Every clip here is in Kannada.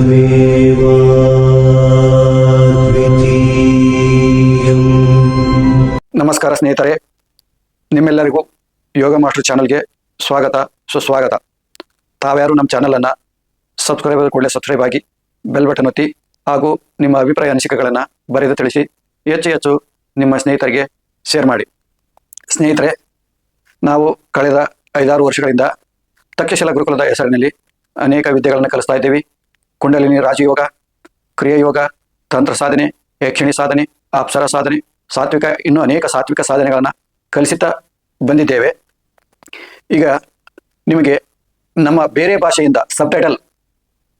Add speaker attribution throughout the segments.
Speaker 1: एकमेव द्वितीयम्।
Speaker 2: ನಮಸ್ಕಾರ ಸ್ನೇಹಿತರೆ, ನಿಮ್ಮೆಲ್ಲರಿಗೂ ಯೋಗ ಮಾಸ್ಟರ್ ಚಾನಲ್ಗೆ ಸ್ವಾಗತ ಸುಸ್ವಾಗತ. ತಾವ್ಯಾರು ನಮ್ಮ ಚಾನಲನ್ನು ಸಬ್ಸ್ಕ್ರೈಬ್ ಕೂಡಲೇ ಸಬ್ಸ್ಕ್ರೈಬ್ ಆಗಿ ಬೆಲ್ ಬಟನ್ ಒತ್ತಿ ಹಾಗೂ ನಿಮ್ಮ ಅಭಿಪ್ರಾಯ ಅನಿಸಿಕೆಗಳನ್ನು ಬರೆದು ತಿಳಿಸಿ ಹೆಚ್ಚು ನಿಮ್ಮ ಸ್ನೇಹಿತರಿಗೆ ಶೇರ್ ಮಾಡಿ. ಸ್ನೇಹಿತರೆ, ನಾವು ಕಳೆದ 5-6 ವರ್ಷಗಳಿಂದ ತಕ್ಷಶಿಲಾ ಗುರುಕುಲದ ಹೆಸರಿನಲ್ಲಿ ಅನೇಕ ವಿದ್ಯೆಗಳನ್ನು ಕಲಿಸ್ತಾ ಇದ್ದೀವಿ. ಕುಂಡಲಿನಿ ರಾಜಯೋಗ, ಕ್ರಿಯಾಯೋಗ, ತಂತ್ರ ಸಾಧನೆ, ಯಕ್ಷಿಣಿ ಸಾಧನೆ, ಅಪ್ಸರ ಸಾಧನೆ, ಸಾತ್ವಿಕ, ಇನ್ನೂ ಅನೇಕ ಸಾತ್ವಿಕ ಸಾಧನೆಗಳನ್ನು ಕಲಿಸುತ್ತಾ ಬಂದಿದ್ದೇವೆ. ಈಗ ನಿಮಗೆ ನಮ್ಮ ಬೇರೆ ಭಾಷೆಯಿಂದ ಸಬ್ಟೈಟಲ್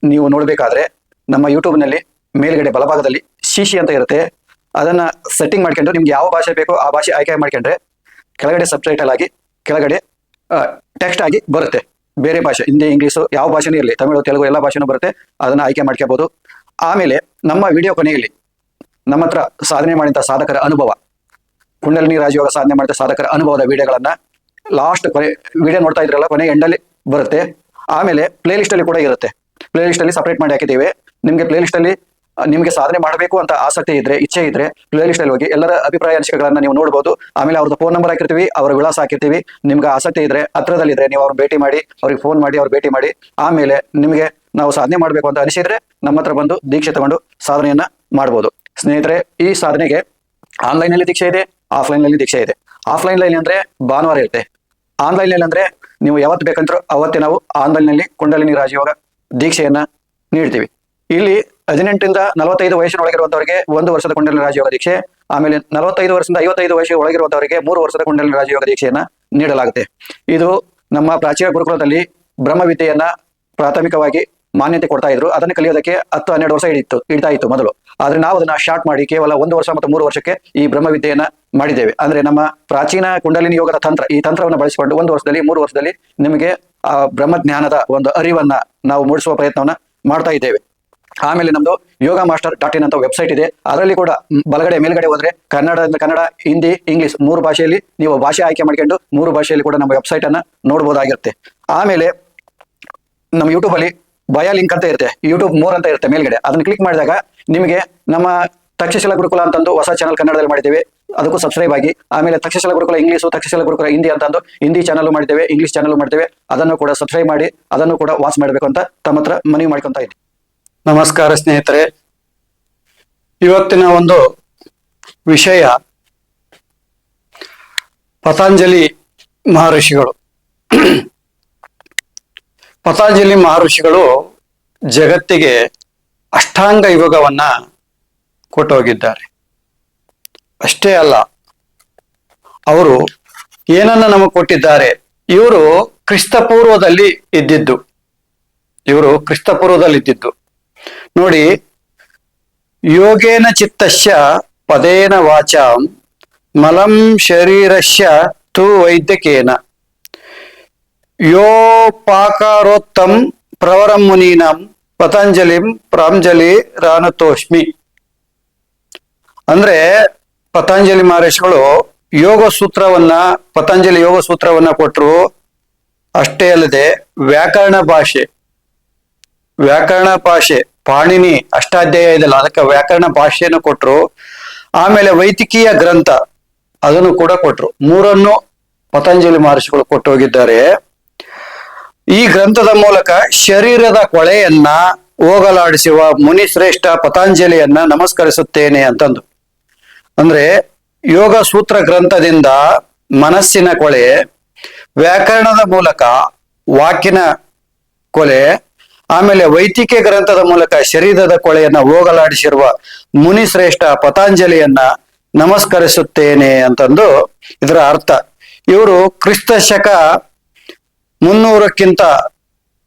Speaker 2: ನೀವು ನೋಡಬೇಕಾದ್ರೆ ನಮ್ಮ ಯೂಟ್ಯೂಬ್ನಲ್ಲಿ ಮೇಲ್ಗಡೆ ಬಲಭಾಗದಲ್ಲಿ ಶಿಶಿ ಅಂತ ಇರುತ್ತೆ. ಅದನ್ನು ಸೆಟ್ಟಿಂಗ್ ಮಾಡ್ಕೊಂಡು ನಿಮ್ಗೆ ಯಾವ ಭಾಷೆ ಬೇಕೋ ಆ ಭಾಷೆ ಆಯ್ಕೆ ಮಾಡ್ಕೊಂಡ್ರೆ ಕೆಳಗಡೆ ಸಬ್ಟೈಟಲ್ ಆಗಿ ಕೆಳಗಡೆ ಟೆಕ್ಸ್ಟ್ ಆಗಿ ಬರುತ್ತೆ. ಬೇರೆ ಭಾಷೆ, ಹಿಂದಿ, ಇಂಗ್ಲೀಷು, ಯಾವ ಭಾಷೆನೂ ಇರಲಿ, ತಮಿಳು, ತೆಲುಗು ಎಲ್ಲ ಭಾಷೆನೂ ಬರುತ್ತೆ. ಅದನ್ನು ಆಯ್ಕೆ ಮಾಡ್ಕೋಬೋದು. ಆಮೇಲೆ ನಮ್ಮ ವಿಡಿಯೋ ಕೊನೆಯಲ್ಲಿ ನಮ್ಮ ಹತ್ರ ಸಾಧನೆ ಮಾಡಿದಂಥ ಸಾಧಕರ ಅನುಭವ, ಕುಂಡಲಿನಿ ರಾಜಯೋಗ ಸಾಧನೆ ಮಾಡಿದ ಸಾಧಕರ ಅನುಭವದ ವಿಡಿಯೋಗಳನ್ನು ಲಾಸ್ಟ್ ಕೊನೆ ವಿಡಿಯೋ ನೋಡ್ತಾ ಇದ್ರಲ್ಲ, ಕೊನೆ ಎಂಡಲ್ಲಿ ಬರುತ್ತೆ. ಆಮೇಲೆ ಪ್ಲೇ ಲಿಸ್ಟಲ್ಲಿ ಕೂಡ ಇರುತ್ತೆ. ಪ್ಲೇ ಲಿಸ್ಟಲ್ಲಿ ಸಪ್ರೇಟ್ ಮಾಡಿ ಹಾಕಿದ್ದೀವಿ. ನಿಮಗೆ ಪ್ಲೇ ಲಿಸ್ಟಲ್ಲಿ ನಿಮಗೆ ಸಾಧನೆ ಮಾಡಬೇಕು ಅಂತ ಆಸಕ್ತಿ ಇದ್ರೆ, ಇಚ್ಛೆ ಇದ್ರೆ ಪ್ಲೇ ಲಿಸ್ಟಲ್ಲಿ ಹೋಗಿ ಎಲ್ಲರ ಅಭಿಪ್ರಾಯ ಅನಿಸಿಕೆಗಳನ್ನು ನೀವು ನೋಡ್ಬೋದು. ಆಮೇಲೆ ಅವ್ರದ್ದು ಫೋನ್ ನಂಬರ್ ಹಾಕಿರ್ತೀವಿ, ಅವರ ವಿಳಾಸ ಹಾಕಿರ್ತೀವಿ. ನಿಮ್ಗೆ ಆಸಕ್ತಿ ಇದ್ರೆ, ಹತ್ರದಲ್ಲಿದ್ರೆ ನೀವು ಅವ್ರನ್ನ ಭೇಟಿ ಮಾಡಿ, ಅವ್ರಿಗೆ ಫೋನ್ ಮಾಡಿ, ಅವ್ರು ಭೇಟಿ ಮಾಡಿ. ಆಮೇಲೆ ನಿಮಗೆ ನಾವು ಸಾಧನೆ ಮಾಡಬೇಕು ಅಂತ ಅನಿಸಿದ್ರೆ ನಮ್ಮ ಹತ್ರ ಬಂದು ದೀಕ್ಷೆ ತಗೊಂಡು ಸಾಧನೆಯನ್ನ ಮಾಡ್ಬೋದು. ಸ್ನೇಹಿತರೆ, ಈ ಸಾಧನೆಗೆ ಆನ್ಲೈನಲ್ಲಿ ದೀಕ್ಷೆ ಇದೆ, ಆಫ್ಲೈನ್ನಲ್ಲಿ ದೀಕ್ಷೆ ಇದೆ. ಆಫ್ಲೈನ್ನಲ್ಲಿ ಅಂದ್ರೆ ಭಾನುವಾರ ಇರುತ್ತೆ. ಆನ್ಲೈನ್ನಲ್ಲಿ ಅಂದ್ರೆ ನೀವು ಯಾವತ್ತು ಬೇಕಂದ್ರೂ ಅವತ್ತೇ ನಾವು ಆನ್ಲೈನ್ನಲ್ಲಿ ಕುಂಡಲಿನಿ ರಾಜಯೋಗ ದೀಕ್ಷೆಯನ್ನ ನೀಡ್ತೀವಿ. ಇಲ್ಲಿ 18ರಿಂದ 45 ವಯಸ್ಸಿನೊಳಗಿರುವಂತವರಿಗೆ 1 ವರ್ಷದ ಕುಂಡಲಿನಿ ರಾಜಯೋಗ ದೀಕ್ಷೆ, ಆಮೇಲೆ 45 ವರ್ಷದಿಂದ 55 ವಯಸ್ಸು ಒಳಗಿರುವಂತವರಿಗೆ 3 ವರ್ಷದ ಕುಂಡಲಿನಿ ರಾಜಯೋಗ ದೀಕ್ಷೆಯನ್ನ ನೀಡಲಾಗುತ್ತೆ. ಇದು ನಮ್ಮ ಪ್ರಾಚೀನ ಗುರುಕುಲದಲ್ಲಿ ಬ್ರಹ್ಮವಿದ್ಯೆಯನ್ನ ಪ್ರಾಥಮಿಕವಾಗಿ ಮಾನ್ಯತೆ ಕೊಡ್ತಾ ಇದ್ರು. ಅದನ್ನು ಕಲಿಯೋದಕ್ಕೆ 10-12 ವರ್ಷ ಹಿಡಿತಾ ಇತ್ತು ಮೊದಲು. ಆದ್ರೆ ನಾವು ಅದನ್ನ ಶಾರ್ಟ್ ಮಾಡಿ ಕೇವಲ 1 ವರ್ಷ ಮತ್ತು 3 ವರ್ಷಕ್ಕೆ ಈ ಬ್ರಹ್ಮವಿದ್ಯೆಯನ್ನ ಮಾಡಿದ್ದೇವೆ. ಅಂದ್ರೆ ನಮ್ಮ ಪ್ರಾಚೀನ ಕುಂಡಲಿನಿ ಯೋಗದ ತಂತ್ರ, ಈ ತಂತ್ರವನ್ನು ಬಳಸಿಕೊಂಡು 1 ವರ್ಷದಲ್ಲಿ 3 ವರ್ಷದಲ್ಲಿ ನಿಮಗೆ ಆ ಬ್ರಹ್ಮಜ್ಞಾನದ ಒಂದು ಅರಿವನ್ನ ನಾವು ಮೂಡಿಸುವ ಪ್ರಯತ್ನವನ್ನ ಮಾಡ್ತಾ ಇದ್ದೇವೆ. ಆಮೇಲೆ ನಮ್ದು yogaMaster.in ಅಂತ ವೆಬ್ಸೈಟ್ ಇದೆ. ಅದರಲ್ಲಿ ಕೂಡ ಬಲಗಡೆ ಮೇಲ್ಗಡೆ ಹೋದ್ರೆ ಕನ್ನಡ, ಹಿಂದಿ, ಇಂಗ್ಲಿಷ್ 3 ಭಾಷೆಯಲ್ಲಿ ನೀವು ಭಾಷೆ ಆಯ್ಕೆ ಮಾಡ್ಕೊಂಡು 3 ಭಾಷೆಯಲ್ಲಿ ಕೂಡ ನಮ್ಮ ವೆಬ್ಸೈಟ್ ಅನ್ನ ನೋಡ್ಬೋದಾಗಿರುತ್ತೆ. ಆಮೇಲೆ ನಮ್ಮ ಯೂಟ್ಯೂಬ್ ಅಲ್ಲಿ ಬಯೋ ಲಿಂಕ್ ಅಂತ ಇರುತ್ತೆ, ಯೂಟ್ಯೂಬ್ 3 ಅಂತ ಇರುತ್ತೆ ಮೇಲ್ಗಡೆ. ಅದನ್ನ ಕ್ಲಿಕ್ ಮಾಡಿದಾಗ ನಿಮಗೆ ನಮ್ಮ ತಕ್ಷಶಿಲಾ ಗುರುಕುಲ ಅಂತಂದು ಹೊಸ ಚಾನಲ್ ಕನ್ನಡದಲ್ಲಿ ಮಾಡಿದ್ದೇವೆ, ಅದಕ್ಕೂ ಸಬ್ಸ್ಕ್ರೈಬ್ ಆಗಿ. ಆಮೇಲೆ ತಕ್ಷಶಿಲಾ ಗುರುಕುಲ ಇಂಗ್ಲೀಷು, ತಕ್ಷಶಿಲಾ ಗುರುಕುಲ ಹಿಂದಿ ಅಂತಂದು ಹಿಂದಿ ಚಾನಲ್ ಮಾಡಿದ್ದೇವೆ, ಇಂಗ್ಲೀಷ್ ಚಾನಲ್ ಮಾಡ್ತೇವೆ. ಅದನ್ನು ಕೂಡ ಸಬ್ಸ್ಕ್ರೈಬ್ ಮಾಡಿ, ಅದನ್ನು ಕೂಡ ವಾಚ್ ಮಾಡಬೇಕು ಅಂತ ತಮ್ಮ ಹತ್ರ ಮನವಿ ಮಾಡ್ಕೊಂತ ಇದ್ದೀನಿ. ನಮಸ್ಕಾರ ಸ್ನೇಹಿತರೆ, ಇವತ್ತಿನ ಒಂದು ವಿಷಯ ಪತಂಜಲಿ ಮಹರ್ಷಿಗಳು. ಪತಂಜಲಿ ಮಹರ್ಷಿಗಳು ಜಗತ್ತಿಗೆ ಅಷ್ಟಾಂಗ ಯೋಗವನ್ನ ಕೊಟ್ಟು ಹೋಗಿದ್ದಾರೆ. ಅಷ್ಟೇ ಅಲ್ಲ, ಅವರು ಏನನ್ನ ನಮಗೆ ಕೊಟ್ಟಿದ್ದಾರೆ. ಇವರು ಕ್ರಿಸ್ತಪೂರ್ವದಲ್ಲಿ ಇದ್ದಿದ್ದು. ನೋಡಿ, ಯೋಗೇನ ಚಿತ್ತಸ್ಯ ಪದೇನ ವಾಚಾಂ ಮಲಂ ಶರೀರಸ್ಯ ತು ವೈದ್ಯಕೇನ ಯೋಪಾಕಾರೋತ್ತಂ ಪ್ರವರಂ ಮುನೀನಾಂ ಪತಂಜಲಿಂ ಪ್ರಾಂಜಲಿ ರಾನತೋಷ್ಮಿ. ಅಂದ್ರೆ ಪತಂಜಲಿ ಮಹರ್ಷಿಗಳು ಪತಂಜಲಿ ಯೋಗ ಸೂತ್ರವನ್ನ ಕೊಟ್ಟರು. ಅಷ್ಟೇ ಅಲ್ಲದೆ ವ್ಯಾಕರಣ ಭಾಷೆ ಪಾಣಿನಿ ಅಷ್ಟಾಧ್ಯಾಯ ಇದೆಲ್ಲ, ಅದಕ್ಕೆ ವ್ಯಾಕರಣ ಭಾಷೆಯನ್ನು ಕೊಟ್ಟರು. ಆಮೇಲೆ ವೈದಿಕೀಯ ಗ್ರಂಥ ಅದನ್ನು ಕೂಡ ಕೊಟ್ಟರು. 3 ಪತಂಜಲಿ ಮಹರ್ಷಿಗಳು ಕೊಟ್ಟು ಹೋಗಿದ್ದಾರೆ. ಈ ಗ್ರಂಥದ ಮೂಲಕ ಶರೀರದ ಕೊಳೆಯನ್ನ ಹೋಗಲಾಡಿಸುವ ಮುನಿ ಶ್ರೇಷ್ಠ ಪತಂಜಲಿಯನ್ನ ನಮಸ್ಕರಿಸುತ್ತೇನೆ ಅಂತಂದು. ಅಂದ್ರೆ ಯೋಗ ಸೂತ್ರ ಗ್ರಂಥದಿಂದ ಮನಸ್ಸಿನ ಕೊಳೆ, ವ್ಯಾಕರಣದ ಮೂಲಕ ವಾಕಿನ ಕೊಲೆ, ಆಮೇಲೆ ವೈದಿಕ ಗ್ರಂಥದ ಮೂಲಕ ಶರೀರದ ಕೊಳೆಯನ್ನ ಹೋಗಲಾಡಿಸಿರುವ ಮುನಿ ಶ್ರೇಷ್ಠ ಪತಂಜಲಿಯನ್ನ ನಮಸ್ಕರಿಸುತ್ತೇನೆ ಅಂತಂದು ಇದರ ಅರ್ಥ. ಇವರು ಕ್ರಿಸ್ತ ಶಕ 300ಕ್ಕಿಂತ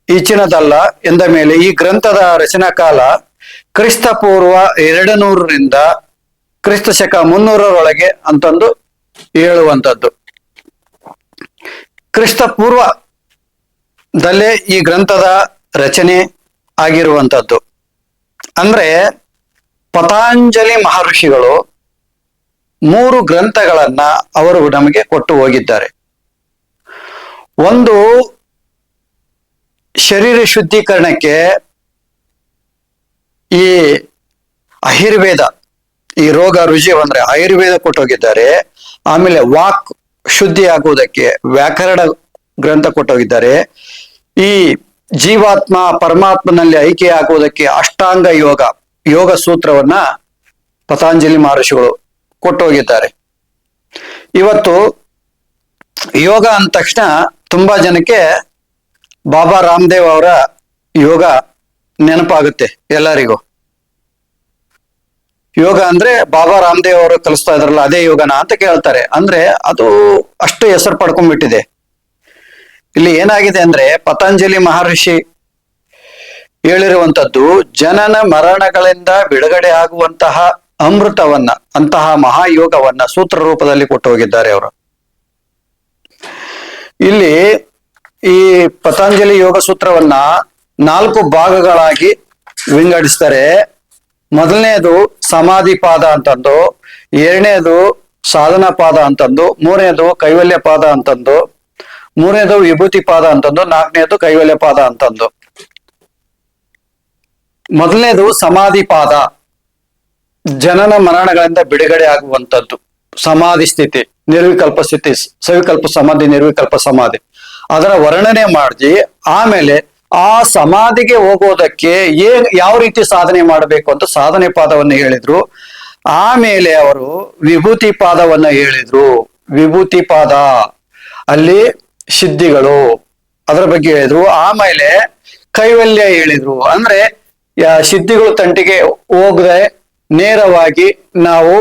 Speaker 2: ಈಚಿನದಲ್ಲ ಎಂದ ಮೇಲೆ ಈ ಗ್ರಂಥದ ರಚನಾ ಕಾಲ ಕ್ರಿಸ್ತ ಪೂರ್ವ 200ರಿಂದ ಕ್ರಿಸ್ತ ಶಕ 300ರೊಳಗೆ ಅಂತಂದು ಹೇಳುವಂಥದ್ದು. ಕ್ರಿಸ್ತ ಪೂರ್ವದಲ್ಲೇ ಈ ಗ್ರಂಥದ ರಚನೆ ಆಗಿರುವಂಥದ್ದು. ಅಂದ್ರೆ ಪತಂಜಲಿ ಮಹರ್ಷಿಗಳು 3 ಗ್ರಂಥಗಳನ್ನ ಅವರು ನಮಗೆ ಕೊಟ್ಟು ಹೋಗಿದ್ದಾರೆ. ಒಂದು ಶರೀರ ಶುದ್ಧೀಕರಣಕ್ಕೆ ಈ ಆಯುರ್ವೇದ, ಈ ರೋಗ ರುಜಿ ಅಂದ್ರೆ ಆಯುರ್ವೇದ ಕೊಟ್ಟೋಗಿದ್ದಾರೆ. ಆಮೇಲೆ ವಾಕ್ ಶುದ್ಧಿ ಆಗುವುದಕ್ಕೆ ವ್ಯಾಕರಣ ಗ್ರಂಥ ಕೊಟ್ಟೋಗಿದ್ದಾರೆ. ಈ ಜೀವಾತ್ಮ ಪರಮಾತ್ಮನಲ್ಲಿ ಐಕ್ಯ ಆಗುವುದಕ್ಕೆ ಅಷ್ಟಾಂಗ ಯೋಗ, ಯೋಗ ಸೂತ್ರವನ್ನ ಪತಂಜಲಿ ಮಹರ್ಷಿಗಳು ಕೊಟ್ಟೋಗಿದ್ದಾರೆ. ಇವತ್ತು ಯೋಗ ಅಂದ ತಕ್ಷಣ ತುಂಬಾ ಜನಕ್ಕೆ ಬಾಬಾ ರಾಮದೇವ್ ಅವರ ಯೋಗ ನೆನಪಾಗುತ್ತೆ ಎಲ್ಲರಿಗೂ. ಯೋಗ ಅಂದ್ರೆ ಬಾಬಾ ರಾಮದೇವ್ ಅವರು ಕಲಿಸ್ತಾ ಇದ್ರಲ್ಲ ಅದೇ ಯೋಗನ ಅಂತ ಕೇಳ್ತಾರೆ. ಅಂದ್ರೆ ಅದು ಅಷ್ಟು ಹೆಸರು ಪಡ್ಕೊಂಡ್ಬಿಟ್ಟಿದೆ. ಇಲ್ಲಿ ಏನಾಗಿದೆ ಅಂದ್ರೆ ಪತಂಜಲಿ ಮಹರ್ಷಿ ಹೇಳಿರುವಂತದ್ದು ಜನನ ಮರಣಗಳಿಂದ ಬಿಡುಗಡೆ ಆಗುವಂತಹ ಅಮೃತವನ್ನ, ಅಂತಹ ಮಹಾಯೋಗವನ್ನ ಸೂತ್ರ ರೂಪದಲ್ಲಿ ಕೊಟ್ಟು ಹೋಗಿದ್ದಾರೆ ಅವರು. ಇಲ್ಲಿ ಈ ಪತಂಜಲಿ ಯೋಗ ಸೂತ್ರವನ್ನ 4 ಭಾಗಗಳಾಗಿ ವಿಂಗಡಿಸ್ತಾರೆ. ಮೊದಲನೇದು ಸಮಾಧಿ ಪಾದ ಅಂತಂದು, ಎರಡನೇದು ಸಾಧನಾ ಪಾದ ಅಂತಂದು, ಮೂರನೇದು ಕೈವಲ್ಯ ಪಾದ ಅಂತಂದು, ಮೂರನೇದು ವಿಭೂತಿ ಪಾದ ಅಂತಂದು, ನಾಲ್ಕನೇದು ಕೈವಲ್ಯ ಪಾದ ಅಂತಂದು. ಮೊದಲನೇದು ಸಮಾಧಿ ಪಾದ, ಜನನ ಮರಣಗಳಿಂದ ಬಿಡುಗಡೆ ಆಗುವಂಥದ್ದು ಸಮಾಧಿ ಸ್ಥಿತಿ, ನಿರ್ವಿಕಲ್ಪ ಸ್ಥಿತಿ, ಸವಿಕಲ್ಪ ಸಮಾಧಿ, ನಿರ್ವಿಕಲ್ಪ ಸಮಾಧಿ. ಅದರ ವರ್ಣನೆ ಮಾಡಿ ಆಮೇಲೆ ಆ ಸಮಾಧಿಗೆ ಹೋಗೋದಕ್ಕೆ ಯಾವ ರೀತಿ ಸಾಧನೆ ಮಾಡಬೇಕು ಅಂತ ಸಾಧನೆ ಪಾದವನ್ನು ಹೇಳಿದ್ರು. ಆಮೇಲೆ ಅವರು ವಿಭೂತಿ ಪಾದವನ್ನ ಹೇಳಿದ್ರು. ವಿಭೂತಿ ಪಾದ ಅಲ್ಲಿ ಸಿದ್ಧಿಗಳು ಅದರ ಬಗ್ಗೆ ಹೇಳಿದ್ರು. ಆಮೇಲೆ ಕೈವಲ್ಯ ಹೇಳಿದ್ರು. ಅಂದ್ರೆ ಸಿದ್ಧಿಗಳು ತಂಟಿಗೆ ಹೋಗದೆ ನೇರವಾಗಿ ನಾವು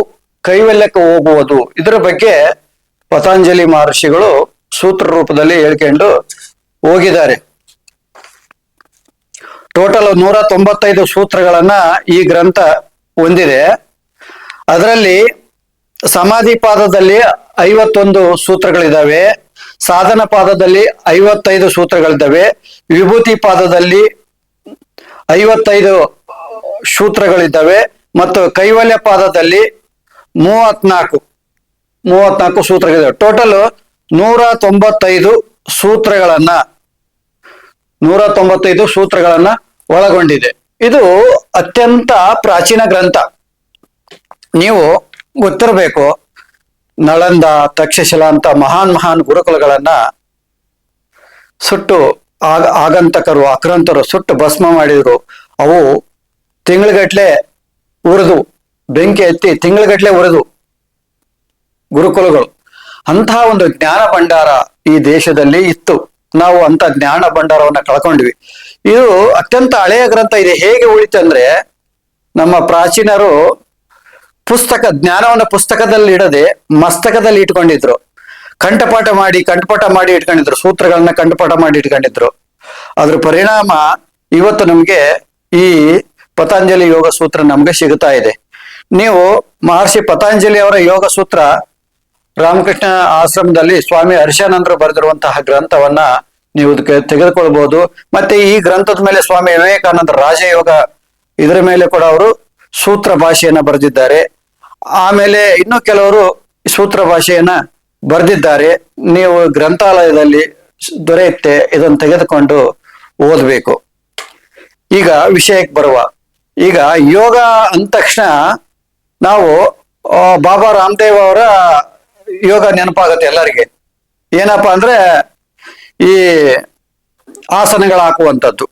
Speaker 2: ಕೈವಲ್ಯಕ್ಕೆ ಹೋಗುವುದು, ಇದರ ಬಗ್ಗೆ ಪತಂಜಲಿ ಮಹರ್ಷಿಗಳು ಸೂತ್ರ ರೂಪದಲ್ಲಿ ಹೇಳ್ಕೊಂಡು ಹೋಗಿದ್ದಾರೆ. ಟೋಟಲ್ 195 ಸೂತ್ರಗಳನ್ನ ಈ ಗ್ರಂಥ ಹೊಂದಿದೆ. ಅದರಲ್ಲಿ ಸಮಾಧಿ ಪಾದದಲ್ಲಿ 51 ಸೂತ್ರಗಳಿದ್ದಾವೆ, ಸಾಧನ ಪಾದದಲ್ಲಿ 55 ಸೂತ್ರಗಳಿದ್ದಾವೆ, ವಿಭೂತಿ ಪಾದದಲ್ಲಿ 55 ಸೂತ್ರಗಳಿದ್ದಾವೆ ಮತ್ತು ಕೈವಲ್ಯ ಪಾದದಲ್ಲಿ 34 ಸೂತ್ರಗಳಿದ್ದಾವೆ. ಟೋಟಲ್ 195 ಸೂತ್ರಗಳನ್ನ ಒಳಗೊಂಡಿದೆ. ಇದು ಅತ್ಯಂತ ಪ್ರಾಚೀನ ಗ್ರಂಥ. ನೀವು ಗೊತ್ತಿರಬೇಕು, ನಳಂದ, ತಕ್ಷಶಿಲಾ ಅಂತ ಮಹಾನ್ ಗುರುಕುಲಗಳನ್ನ ಸುಟ್ಟು ಆಗಂತಕರು, ಆಕ್ರಾಂತರು ಸುಟ್ಟು ಭಸ್ಮ ಮಾಡಿದ್ರು. ಅವು ತಿಂಗಳಗಟ್ಲೆ ಉರಿದು, ಬೆಂಕಿ ಎತ್ತಿ ತಿಂಗಳಗಟ್ಲೆ ಉರಿದು ಗುರುಕುಲಗಳು. ಅಂತಹ ಒಂದು ಜ್ಞಾನ ಭಂಡಾರ ಈ ದೇಶದಲ್ಲಿ ಇತ್ತು. ನಾವು ಅಂತ ಜ್ಞಾನ ಭಂಡಾರವನ್ನ ಕಳ್ಕೊಂಡ್ವಿ. ಇದು ಅತ್ಯಂತ ಹಳೆಯ ಗ್ರಂಥ. ಇದೆ ಹೇಗೆ ಉಳಿತು ಅಂದ್ರೆ, ನಮ್ಮ ಪ್ರಾಚೀನರು ಜ್ಞಾನವನ್ನ ಪುಸ್ತಕದಲ್ಲಿ ಇಡದೆ ಮಸ್ತಕದಲ್ಲಿ ಇಟ್ಕೊಂಡಿದ್ರು. ಕಂಠಪಾಠ ಮಾಡಿ ಇಟ್ಕೊಂಡಿದ್ರು. ಸೂತ್ರಗಳನ್ನ ಕಂಠಪಾಠ ಮಾಡಿ ಇಟ್ಕೊಂಡಿದ್ರು. ಅದ್ರ ಪರಿಣಾಮ ಇವತ್ತು ನಮ್ಗೆ ಈ ಪತಂಜಲಿ ಯೋಗ ಸೂತ್ರ ನಮ್ಗೆ ಸಿಗುತ್ತಾ ಇದೆ. ನೀವು ಮಹರ್ಷಿ ಪತಂಜಲಿ ಅವರ ಯೋಗ ಸೂತ್ರ ರಾಮಕೃಷ್ಣ ಆಶ್ರಮದಲ್ಲಿ ಸ್ವಾಮಿ ಹರ್ಷಾನಂದರು ಬರೆದಿರುವಂತಹ ಗ್ರಂಥವನ್ನ ನೀವು ತೆಗೆದುಕೊಳ್ಬಹುದು. ಮತ್ತೆ ಈ ಗ್ರಂಥದ ಮೇಲೆ ಸ್ವಾಮಿ ವಿವೇಕಾನಂದ ರಾಜಯೋಗ ಇದರ ಮೇಲೆ ಕೂಡ ಅವರು ಸೂತ್ರ ಭಾಷೆಯನ್ನ ಬರೆದಿದ್ದಾರೆ. ಆಮೇಲೆ ಇನ್ನು ಕೆಲವರು ಸೂತ್ರ ಭಾಷೆಯನ್ನ ಬರೆದಿದ್ದಾರೆ. ನೀವು ಗ್ರಂಥಾಲಯದಲ್ಲಿ ದೊರೆಯುತ್ತೆ, ಇದನ್ನು ತೆಗೆದುಕೊಂಡು ಓದಬೇಕು. ಈಗ ವಿಷಯಕ್ಕೆ ಬರುವ. ಈಗ ಯೋಗ ಅಂದ ತಕ್ಷಣ ನಾವು ಬಾಬಾ ರಾಮದೇವ್ ಅವರ ಯೋಗ ನೆನಪಾಗುತ್ತೆ ಎಲ್ಲರಿಗೆ. ಏನಪ್ಪಾ ಅಂದ್ರೆ ಈ ಆಸನಗಳು ಹಾಕುವಂಥದ್ದು,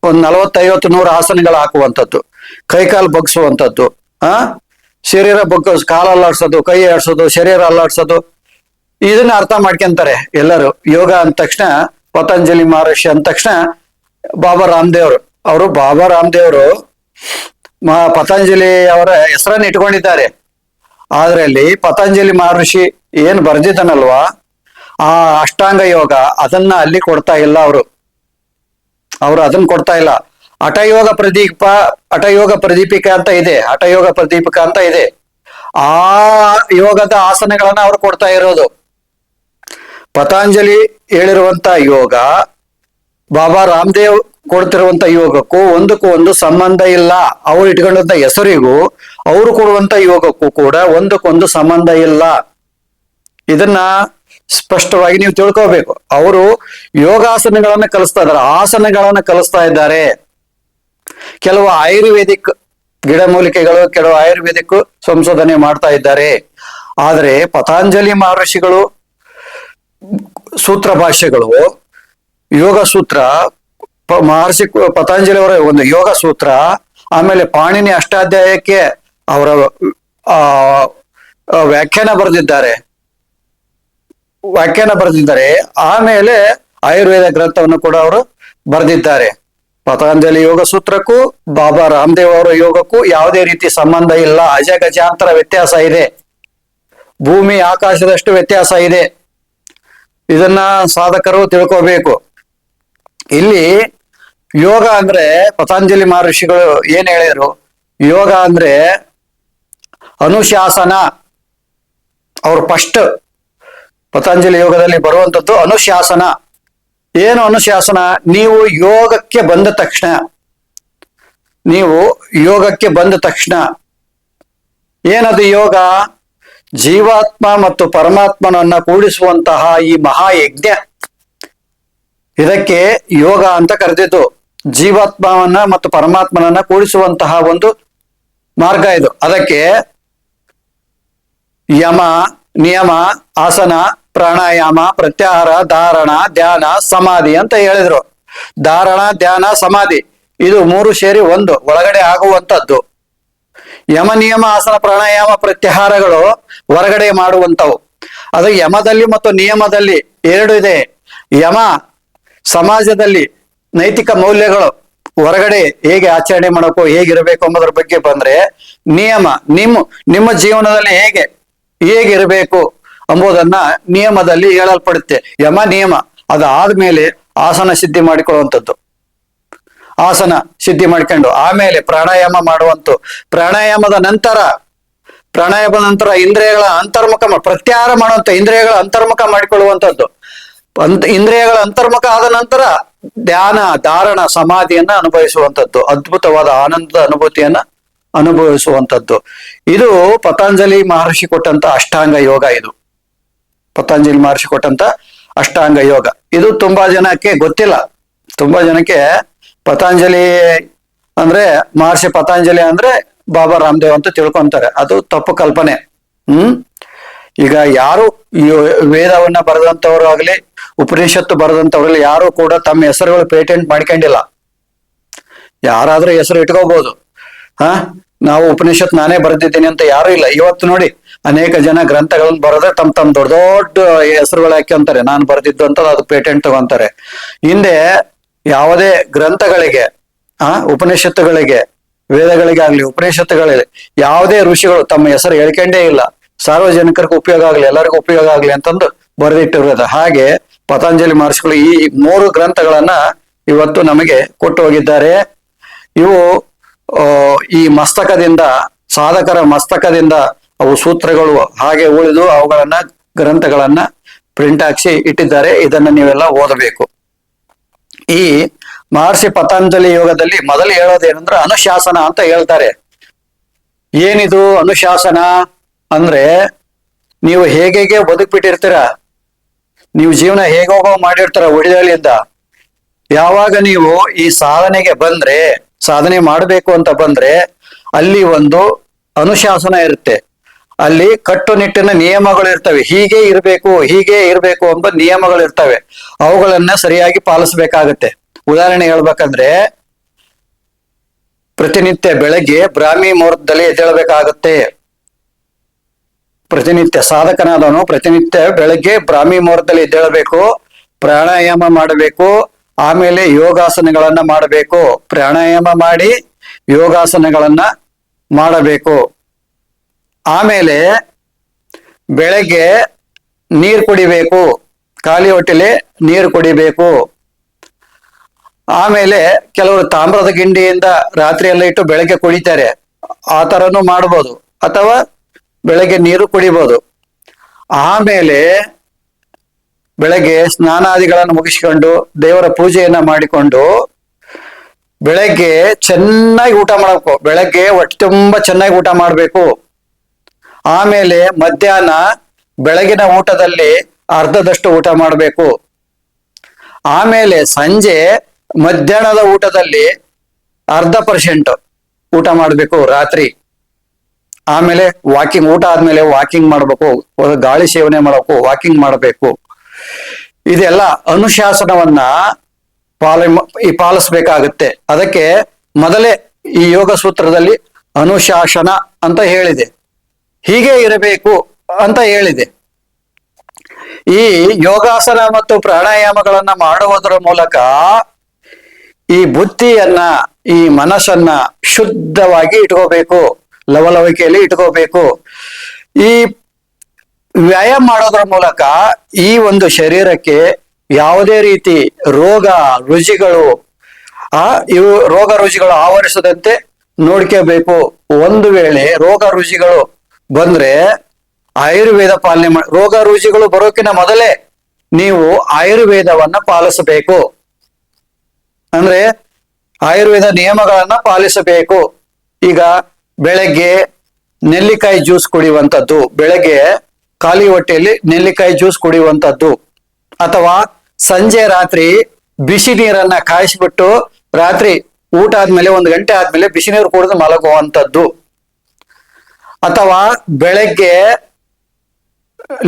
Speaker 2: ಒಂದು 40-50-100 ಆಸನಗಳು ಹಾಕುವಂಥದ್ದು, ಕೈಕಾಲು ಬಗ್ಸುವಂಥದ್ದು, ಶರೀರ ಕಾಲು ಅಲ್ಲಾಡ್ಸೋದು, ಕೈ ಆಡ್ಸೋದು, ಶರೀರ ಅಲ್ಲಾಡ್ಸೋದು, ಇದನ್ನ ಅರ್ಥ ಮಾಡ್ಕೊಂತಾರೆ ಎಲ್ಲರೂ. ಯೋಗ ಅಂದ ತಕ್ಷಣ ಪತಂಜಲಿ ಮಹರ್ಷಿ ಅಂದ ತಕ್ಷಣ ಬಾಬಾ ರಾಮದೇವರು ಪತಂಜಲಿ ಅವರ ಹೆಸರನ್ನು ಇಟ್ಕೊಂಡಿದ್ದಾರೆ. ಆದ್ರೆ ಅಲ್ಲಿ ಪತಂಜಲಿ ಮಹರ್ಷಿ ಏನ್ ಬರ್ದಿದ್ದಾನಲ್ವಾ, ಆ ಅಷ್ಟಾಂಗ ಯೋಗ ಅದನ್ನ ಅಲ್ಲಿ ಕೊಡ್ತಾ ಇಲ್ಲ. ಅವರು ಅದನ್ನ ಕೊಡ್ತಾ ಇಲ್ಲ. ಹಠಯೋಗ ಪ್ರದೀಪಿಕಾ ಅಂತ ಇದೆ. ಹಠಯೋಗ ಪ್ರದೀಪಿಕಾ ಅಂತ ಇದೆ. ಆ ಯೋಗದ ಆಸನಗಳನ್ನ ಅವ್ರು ಕೊಡ್ತಾ ಇರೋದು. ಪತಂಜಲಿ ಹೇಳಿರುವಂತ ಯೋಗ, ಬಾಬಾ ರಾಮದೇವ್ ಕೊಡ್ತಿರುವಂತ ಯೋಗಕ್ಕೂ ಒಂದಕ್ಕೂ ಸಂಬಂಧ ಇಲ್ಲ. ಅವ್ರು ಇಟ್ಕೊಂಡಂತ ಹೆಸರಿಗೂ ಅವರು ಕೊಡುವಂತ ಯೋಗಕ್ಕೂ ಕೂಡ ಒಂದಕ್ಕೊಂದು ಸಂಬಂಧ ಇಲ್ಲ. ಇದನ್ನ ಸ್ಪಷ್ಟವಾಗಿ ನೀವು ತಿಳ್ಕೋಬೇಕು. ಅವರು ಯೋಗಾಸನಗಳನ್ನ ಕಲಿಸ್ತಾ ಇದ್ದಾರೆ, ಆಸನಗಳನ್ನ ಕಲಿಸ್ತಾ ಇದ್ದಾರೆ. ಕೆಲವು ಆಯುರ್ವೇದಿಕ್ ಗಿಡಮೂಲಿಕೆಗಳು, ಕೆಲವು ಆಯುರ್ವೇದಿಕ್ ಸಂಶೋಧನೆ ಮಾಡ್ತಾ ಇದ್ದಾರೆ. ಆದರೆ ಪತಂಜಲಿ ಮಹರ್ಷಿಗಳು ಸೂತ್ರ ಭಾಷ್ಯಗಳು, ಯೋಗ ಸೂತ್ರ, ಮಹರ್ಷಿ ಪತಂಜಲಿ ಅವರ ಒಂದು ಯೋಗ ಸೂತ್ರ, ಆಮೇಲೆ ಪಾಣಿನಿ ಅಷ್ಟಾಧ್ಯಾಯಕ್ಕೆ ಅವರ ವ್ಯಾಖ್ಯಾನ ಬರೆದಿದ್ದಾರೆ. ಆಮೇಲೆ ಆಯುರ್ವೇದ ಗ್ರಂಥವನ್ನು ಕೂಡ ಅವರು ಬರೆದಿದ್ದಾರೆ. ಪತಂಜಲಿ ಯೋಗ ಸೂತ್ರಕ್ಕೂ ಬಾಬಾ ರಾಮದೇವ್ ಅವರ ಯೋಗಕ್ಕೂ ಯಾವುದೇ ರೀತಿ ಸಂಬಂಧ ಇಲ್ಲ. ಅಜಗಜಾಂತರ ವ್ಯತ್ಯಾಸ ಇದೆ, ಭೂಮಿ ಆಕಾಶದಷ್ಟು ವ್ಯತ್ಯಾಸ ಇದೆ. ಇದನ್ನ ಸಾಧಕರು ತಿಳ್ಕೋಬೇಕು. ಇಲ್ಲಿ ಯೋಗ ಅಂದ್ರೆ ಪತಂಜಲಿ ಮಹರ್ಷಿಗಳು ಏನ್ ಹೇಳಿದ್ರು, ಯೋಗ ಅಂದ್ರೆ ಅನುಶಾಸನ. ಅವ್ರು ಫಸ್ಟ್ ಪತಂಜಲಿ ಯೋಗದಲ್ಲಿ ಬರುವಂತದ್ದು ಅನುಶಾಸನ. ಏನು ಅನುಶಾಸನ? ನೀವು ಯೋಗಕ್ಕೆ ಬಂದ ತಕ್ಷಣ ಏನದು ಯೋಗ? ಜೀವಾತ್ಮ ಮತ್ತು ಪರಮಾತ್ಮನನ್ನ ಕೂಡಿಸುವಂತಹ ಈ ಮಹಾಯಜ್ಞ, ಇದಕ್ಕೆ ಯೋಗ ಅಂತ ಕರೆದಿದ್ದು. ಜೀವಾತ್ಮವನ್ನ ಮತ್ತು ಪರಮಾತ್ಮನನ್ನ ಕೂಡಿಸುವಂತಹ ಒಂದು ಮಾರ್ಗ ಇದು. ಅದಕ್ಕೆ ಯಮ, ನಿಯಮ, ಆಸನ, ಪ್ರಾಣಾಯಾಮ, ಪ್ರತ್ಯಾಹಾರ, ಧಾರಣ, ಧ್ಯಾನ, ಸಮಾಧಿ ಅಂತ ಹೇಳಿದ್ರು. ಧಾರಣ, ಧ್ಯಾನ, ಸಮಾಧಿ ಇದು ಮೂರು ಸೇರಿ ಒಂದು ಒಳಗಡೆ ಆಗುವಂತದ್ದು. ಯಮ, ನಿಯಮ, ಆಸನ, ಪ್ರಾಣಾಯಾಮ, ಪ್ರತ್ಯಾಹಾರಗಳು ಹೊರಗಡೆ ಮಾಡುವಂತವು. ಅದು ಯಮದಲ್ಲಿ ಮತ್ತು ನಿಯಮದಲ್ಲಿ ಎರಡು ಇದೆ. ಯಮ ಸಮಾಜದಲ್ಲಿ ನೈತಿಕ ಮೌಲ್ಯಗಳು, ಹೊರಗಡೆ ಹೇಗೆ ಆಚರಣೆ ಮಾಡಬೇಕು, ಹೇಗಿರಬೇಕು ಎಂಬುದರ ಬಗ್ಗೆ ಬಂದ್ರೆ, ನಿಯಮ ನಿಮ್ಮ ಜೀವನದಲ್ಲಿ ಹೇಗಿರಬೇಕು ಎಂಬುದನ್ನ ನಿಯಮದಲ್ಲಿ ಹೇಳಲ್ಪಡುತ್ತೆ. ಯಮ ನಿಯಮ. ಅದಾದ್ಮೇಲೆ ಆಸನ ಸಿದ್ಧಿ ಮಾಡಿಕೊಳ್ಳುವಂಥದ್ದು. ಆಸನ ಸಿದ್ಧಿ ಮಾಡ್ಕೊಂಡು ಆಮೇಲೆ ಪ್ರಾಣಾಯಾಮ ಮಾಡುವಂತು. ಪ್ರಾಣಾಯಾಮದ ನಂತರ ಇಂದ್ರಿಯಗಳ ಅಂತರ್ಮುಖ, ಪ್ರತ್ಯಾಹಾರ ಮಾಡುವಂತ ಇಂದ್ರಿಯಗಳ ಅಂತರ್ಮುಖ ಮಾಡಿಕೊಳ್ಳುವಂಥದ್ದು. ಇಂದ್ರಿಯಗಳ ಅಂತರ್ಮುಖ ಆದ ನಂತರ ಧ್ಯಾನ, ಧಾರಣ, ಸಮಾಧಿಯನ್ನ ಅನುಭವಿಸುವಂಥದ್ದು. ಅದ್ಭುತವಾದ ಆನಂದದ ಅನುಭೂತಿಯನ್ನ ಅನುಭವಿಸುವಂಥದ್ದು. ಇದು ಪತಂಜಲಿ ಮಹರ್ಷಿ ಕೊಟ್ಟಂತ ಅಷ್ಟಾಂಗ ಯೋಗ. ಇದು ಪತಂಜಲಿ ಮಹರ್ಷಿ ಕೊಟ್ಟಂತ ಅಷ್ಟಾಂಗ ಯೋಗ. ಇದು ತುಂಬಾ ಜನಕ್ಕೆ ಗೊತ್ತಿಲ್ಲ. ತುಂಬಾ ಜನಕ್ಕೆ ಪತಂಜಲಿ ಅಂದ್ರೆ, ಮಹರ್ಷಿ ಪತಂಜಲಿ ಅಂದ್ರೆ ಬಾಬಾ ರಾಮದೇವ್ ಅಂತ ತಿಳ್ಕೊಂತಾರೆ. ಅದು ತಪ್ಪು ಕಲ್ಪನೆ. ಈಗ ಯಾರು ವೇದವನ್ನ ಬರೆದಂತವ್ರು ಆಗ್ಲಿ, ಉಪನಿಷತ್ತು ಬರೆದಂತವ್ರಲ್ಲಿ ಯಾರು ಕೂಡ ತಮ್ಮ ಹೆಸರುಗಳು ಪೇಟೆಂಟ್ ಮಾಡ್ಕೊಂಡಿಲ್ಲ. ಯಾರಾದ್ರೂ ಹೆಸರು ಇಟ್ಕೋಬಹುದು. ನಾವು ಉಪನಿಷತ್ ನಾನೇ ಬರೆದಿದ್ದೀನಿ ಅಂತ ಯಾರು ಇಲ್ಲ. ಇವತ್ತು ನೋಡಿ ಅನೇಕ ಜನ ಗ್ರಂಥಗಳನ್ನ ಬರೆದ್ರೆ ತಮ್ಮ ದೊಡ್ಡ ದೊಡ್ಡ ಹೆಸರುಗಳು ಹಾಕ್ಯಂತಾರೆ, ನಾನು ಬರೆದಿದ್ದು ಅಂತ ಅದು ಪೇಟೆಂಟ್ ತಗೊಂತಾರೆ. ಹಿಂದೆ ಯಾವುದೇ ಗ್ರಂಥಗಳಿಗೆ, ಉಪನಿಷತ್ತುಗಳಿಗೆ, ವೇದಗಳಿಗೆ ಆಗ್ಲಿ, ಉಪನಿಷತ್ತುಗಳಲ್ಲಿ ಯಾವುದೇ ಋಷಿಗಳು ತಮ್ಮ ಹೆಸರು ಹೇಳ್ಕೊಂಡೇ ಇಲ್ಲ. ಸಾರ್ವಜನಿಕರಿಗೆ ಉಪಯೋಗ ಆಗ್ಲಿ, ಎಲ್ಲರಿಗೂ ಉಪಯೋಗ ಆಗ್ಲಿ ಅಂತಂದು ಬರೆದಿಟ್ಟಿರೋದು. ಹಾಗೆ ಪತಂಜಲಿ ಮಹರ್ಷಿಗಳು ಈ 3 ಗ್ರಂಥಗಳನ್ನ ಇವತ್ತು ನಮಗೆ ಕೊಟ್ಟು ಹೋಗಿದ್ದಾರೆ. ಇವು ಈ ಮಸ್ತಕದಿಂದ, ಸಾಧಕರ ಮಸ್ತಕದಿಂದ ಅವು ಸೂತ್ರಗಳು ಹಾಗೆ ಉಳಿದು ಅವುಗಳನ್ನ ಗ್ರಂಥಗಳನ್ನ ಪ್ರಿಂಟ್ ಹಾಕ್ಸಿ ಇಟ್ಟಿದ್ದಾರೆ. ಇದನ್ನ ನೀವೆಲ್ಲ ಓದಬೇಕು. ಈ ಮಹರ್ಷಿ ಪತಂಜಲಿ ಯೋಗದಲ್ಲಿ ಮೊದಲು ಹೇಳೋದೇನಂದ್ರೆ ಅನುಶಾಸನ ಅಂತ ಹೇಳ್ತಾರೆ. ಏನಿದು ಅನುಶಾಸನ ಅಂದ್ರೆ, ನೀವು ಹೇಗೆ ಬದುಕ್ಬಿಟ್ಟಿರ್ತೀರ, ನೀವು ಜೀವನ ಹೇಗೋಗೋ ಮಾಡಿರ್ತೀರ ಒಡಿದಳಿಯಿಂದ. ಯಾವಾಗ ನೀವು ಈ ಸಾಧನೆಗೆ ಬಂದ್ರೆ, ಸಾಧನೆ ಮಾಡಬೇಕು ಅಂತ ಬಂದ್ರೆ, ಅಲ್ಲಿ ಒಂದು ಅನುಶಾಸನ ಇರುತ್ತೆ. ಅಲ್ಲಿ ಕಟ್ಟುನಿಟ್ಟಿನ ನಿಯಮಗಳು ಇರ್ತವೆ. ಹೀಗೆ ಇರಬೇಕು ಎಂಬ ನಿಯಮಗಳು ಇರ್ತವೆ. ಅವುಗಳನ್ನ ಸರಿಯಾಗಿ ಪಾಲಿಸ್ಬೇಕಾಗತ್ತೆ. ಉದಾಹರಣೆ ಹೇಳ್ಬೇಕಂದ್ರೆ, ಪ್ರತಿನಿತ್ಯ ಬೆಳಗ್ಗೆ ಬ್ರಾಹ್ಮಿ ಮುಹೂರ್ತದಲ್ಲಿ ಎದ್ದೇಳಬೇಕಾಗತ್ತೆ. ಪ್ರತಿನಿತ್ಯ ಸಾಧಕನಾದವನು ಪ್ರತಿನಿತ್ಯ ಬೆಳಗ್ಗೆ ಬ್ರಾಹ್ಮಿ ಮುಹೂರ್ತದಲ್ಲಿ ಎದ್ದೇಳಬೇಕು. ಪ್ರಾಣಾಯಾಮ ಮಾಡಬೇಕು. ಆಮೇಲೆ ಯೋಗಾಸನಗಳನ್ನ ಮಾಡಬೇಕು. ಪ್ರಾಣಾಯಾಮ ಮಾಡಿ ಯೋಗಾಸನಗಳನ್ನ ಮಾಡಬೇಕು. ಆಮೇಲೆ ಬೆಳಗ್ಗೆ ನೀರು ಕುಡಿಬೇಕು. ಖಾಲಿ ಹೊಟ್ಟೆಲೆ ನೀರು ಕುಡಿಬೇಕು. ಆಮೇಲೆ ಕೆಲವರು ತಾಮ್ರದ ಗಿಂಡಿಯಿಂದ ರಾತ್ರಿ ಎಲ್ಲ ಇಟ್ಟು ಬೆಳಗ್ಗೆ ಕುಡಿತಾರೆ. ಆ ತರನು ಮಾಡ್ಬೋದು, ಅಥವಾ ಬೆಳಗ್ಗೆ ನೀರು ಕುಡಿಬೋದು. ಆಮೇಲೆ ಬೆಳಗ್ಗೆ ಸ್ನಾನಾದಿಗಳನ್ನು ಮುಗಿಸಿಕೊಂಡು ದೇವರ ಪೂಜೆಯನ್ನ ಮಾಡಿಕೊಂಡು ಬೆಳಗ್ಗೆ ಚೆನ್ನಾಗಿ ಊಟ ಮಾಡಬೇಕು. ಬೆಳಗ್ಗೆ ಹೊಟ್ಟೆ ತುಂಬ ಚೆನ್ನಾಗಿ ಊಟ ಮಾಡಬೇಕು. ಆಮೇಲೆ ಮಧ್ಯಾಹ್ನ ಬೆಳಗಿನ ಊಟದಲ್ಲಿ ಅರ್ಧದಷ್ಟು ಊಟ ಮಾಡಬೇಕು. ಆಮೇಲೆ ಸಂಜೆ ಮಧ್ಯಾಹ್ನದ ಊಟದಲ್ಲಿ ಅರ್ಧ% ಊಟ ಮಾಡಬೇಕು ರಾತ್ರಿ. ಆಮೇಲೆ ವಾಕಿಂಗ್, ಊಟ ಆದ್ಮೇಲೆ ವಾಕಿಂಗ್ ಮಾಡಬೇಕು, ಗಾಳಿ ಸೇವನೆ ಮಾಡಬೇಕು, ವಾಕಿಂಗ್ ಮಾಡಬೇಕು. ಇದೆಲ್ಲ ಅನುಶಾಸನವನ್ನ ಪಾಲಿಸ್ಬೇಕಾಗುತ್ತೆ. ಅದಕ್ಕೆ ಮೊದಲೇ ಈ ಯೋಗ ಸೂತ್ರದಲ್ಲಿ ಅನುಶಾಸನ ಅಂತ ಹೇಳಿದೆ, ಹೀಗೆ ಇರಬೇಕು ಅಂತ ಹೇಳಿದೆ. ಈ ಯೋಗಾಸನ ಮತ್ತು ಪ್ರಾಣಾಯಾಮಗಳನ್ನ ಮಾಡುವುದರ ಮೂಲಕ ಈ ಬುದ್ಧಿಯನ್ನ, ಈ ಮನಸ್ಸನ್ನ ಶುದ್ಧವಾಗಿ ಇಟ್ಕೋಬೇಕು, ಲವಲವಿಕೆಯಲ್ಲಿ ಇಟ್ಕೋಬೇಕು. ಈ ವ್ಯಾಯಾಮ ಮಾಡೋದ್ರ ಮೂಲಕ ಈ ಒಂದು ಶರೀರಕ್ಕೆ ಯಾವುದೇ ರೀತಿ ರೋಗ ರುಜಿಗಳು ಆವರಿಸದಂತೆ ನೋಡ್ಕೋಬೇಕು. ಒಂದು ವೇಳೆ ರೋಗ ರುಜಿಗಳು ಬಂದ್ರೆ ಆಯುರ್ವೇದ ಪಾಲನೆ ಮಾಡಿ, ರೋಗ ರುಜಿಗಳು ಬರೋಕಿನ ಮೊದಲೇ ನೀವು ಆಯುರ್ವೇದವನ್ನ ಪಾಲಿಸಬೇಕು. ಅಂದ್ರೆ ಆಯುರ್ವೇದ ನಿಯಮಗಳನ್ನ ಪಾಲಿಸಬೇಕು. ಈಗ ಬೆಳಗ್ಗೆ ನೆಲ್ಲಿಕಾಯಿ ಜ್ಯೂಸ್ ಕುಡಿಯುವಂಥದ್ದು, ಬೆಳಗ್ಗೆ ಖಾಲಿ ಹೊಟ್ಟೆಯಲ್ಲಿ ನೆಲ್ಲಿಕಾಯಿ ಜ್ಯೂಸ್ ಕುಡಿಯುವಂಥದ್ದು, ಅಥವಾ ಸಂಜೆ ರಾತ್ರಿ ಬಿಸಿ ನೀರನ್ನ ಕಾಯಿಸ್ಬಿಟ್ಟು ರಾತ್ರಿ ಊಟ ಆದ್ಮೇಲೆ 1 ಗಂಟೆ ಆದ್ಮೇಲೆ ಬಿಸಿ ನೀರು ಕುಡಿದು ಮಲಗುವಂಥದ್ದು, ಅಥವಾ ಬೆಳಗ್ಗೆ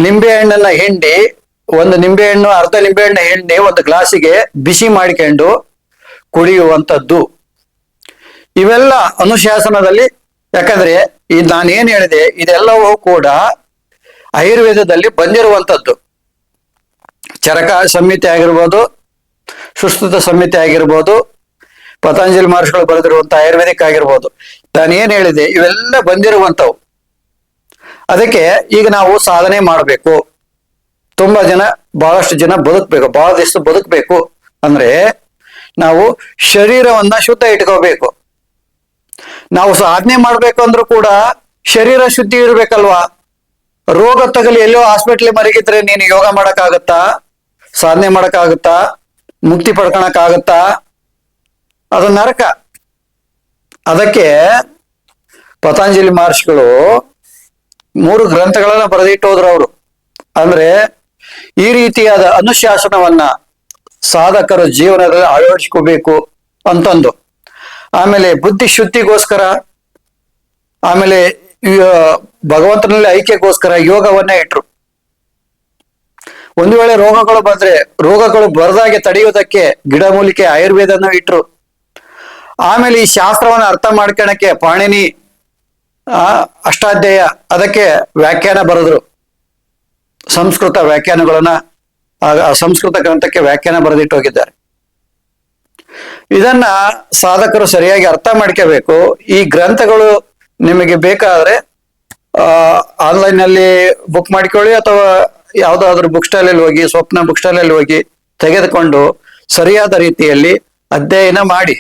Speaker 2: ನಿಂಬೆ ಹಣ್ಣನ್ನ ಹಿಂಡಿ, ಅರ್ಧ ನಿಂಬೆ ಹಣ್ಣು ಹಿಂಡಿ 1 ಗ್ಲಾಸಿಗೆ ಬಿಸಿ ಮಾಡಿಕೊಂಡು ಕುಡಿಯುವಂಥದ್ದು. ಇವೆಲ್ಲ ಅನುಶಾಸನದಲ್ಲಿ, ಯಾಕಂದ್ರೆ ನಾನೇನ್ ಹೇಳಿದೆ ಇದೆಲ್ಲವೂ ಕೂಡ ಆಯುರ್ವೇದದಲ್ಲಿ ಬಂದಿರುವಂಥದ್ದು. ಚರಕ ಸಂಹಿತೆ ಆಗಿರ್ಬೋದು, ಸುಶ್ರುತ ಸಂಹಿತೆ ಆಗಿರ್ಬೋದು, ಪತಂಜಲಿ ಮಹರ್ಷಿಗಳು ಬರೆದಿರುವಂತ ಆಯುರ್ವೇದಿಕ್ ಆಗಿರ್ಬೋದು, ನಾನೇನ್ ಹೇಳಿದೆ ಇವೆಲ್ಲ ಬಂದಿರುವಂಥವು. ಅದಕ್ಕೆ ಈಗ ನಾವು ಸಾಧನೆ ಮಾಡಬೇಕು. ಬಹಳಷ್ಟು ಜನ ಬದುಕಬೇಕು, ಬಹಳ ದಿವಸ ಬದುಕಬೇಕು ಅಂದ್ರೆ ನಾವು ಶರೀರವನ್ನ ಶುದ್ಧ ಇಟ್ಕೋಬೇಕು. ನಾವು ಸಾಧನೆ ಮಾಡ್ಬೇಕು ಅಂದ್ರೂ ಕೂಡ ಶರೀರ ಶುದ್ಧಿ ಇರ್ಬೇಕಲ್ವಾ. ರೋಗ ತಗಲಿ ಎಲ್ಲೋ ಹಾಸ್ಪಿಟ್ಲ್ ಮರಗಿದ್ರೆ ನೀನು ಯೋಗ ಮಾಡಕ್ಕಾಗತ್ತಾ? ಸಾಧನೆ ಮಾಡಕ್ಕಾಗತ್ತಾ? ಮುಕ್ತಿ ಪಡ್ಕೊಳಕ್ಕಾಗತ್ತಾ? ಅದು ನರಕ. ಅದಕ್ಕೆ ಪತಂಜಲಿ ಮಹರ್ಷಿಗಳು 3 ಗ್ರಂಥಗಳನ್ನ ಬರೆದಿಟ್ಟೋದ್ರು ಅವರು. ಅಂದ್ರೆ ಈ ರೀತಿಯಾದ ಅನುಶಾಸನವನ್ನ ಸಾಧಕರು ಜೀವನದಲ್ಲಿ ಅಳವಡಿಸ್ಕೋಬೇಕು ಅಂತಂದು. ಆಮೇಲೆ ಬುದ್ಧಿ ಶುದ್ಧಿಗೋಸ್ಕರ, ಆಮೇಲೆ ಭಗವಂತನಲ್ಲಿ ಐಕ್ಯಕ್ಕೋಸ್ಕರ ಯೋಗವನ್ನ ಇಟ್ರು. ಒಂದು ವೇಳೆ ರೋಗಗಳು ಬಂದ್ರೆ ರೋಗಗಳು ಬರದಾಗೆ ತಡೆಯುವುದಕ್ಕೆ ಗಿಡಮೂಲಿಕೆ ಆಯುರ್ವೇದನ ಇಟ್ರು. ಆಮೇಲೆ ಈ ಶಾಸ್ತ್ರವನ್ನ ಅರ್ಥ ಮಾಡ್ಕೊಳಕ್ಕೆ ಪಾಣಿನಿ ಅಷ್ಟಾಧ್ಯಾಯ ಅದಕ್ಕೆ ವ್ಯಾಖ್ಯಾನ ಬರೆದ್ರು. ಸಂಸ್ಕೃತ ವ್ಯಾಖ್ಯಾನಗಳನ್ನ, ಸಂಸ್ಕೃತ ಗ್ರಂಥಕ್ಕೆ ವ್ಯಾಖ್ಯಾನ ಬರೆದಿಟ್ಟು ಹೋಗಿದ್ದಾರೆ. ಇದನ್ನ ಸಾಧಕರು ಸರಿಯಾಗಿ ಅರ್ಥ ಮಾಡ್ಕೋಬೇಕು. ಈ ಗ್ರಂಥಗಳು ನಿಮಗೆ ಬೇಕಾದ್ರೆ ಆನ್ಲೈನ್ ನಲ್ಲಿ ಬುಕ್ ಮಾಡ್ಕೊಳ್ಳಿ, ಅಥವಾ ಯಾವ್ದಾದ್ರು ಬುಕ್ ಸ್ಟಾಲಲ್ಲಿ ಹೋಗಿ, ಸ್ವಪ್ನ ಬುಕ್ ಸ್ಟಾಲಲ್ಲಿ ಹೋಗಿ ತೆಗೆದುಕೊಂಡು ಸರಿಯಾದ ರೀತಿಯಲ್ಲಿ ಅಧ್ಯಯನ ಮಾಡಿ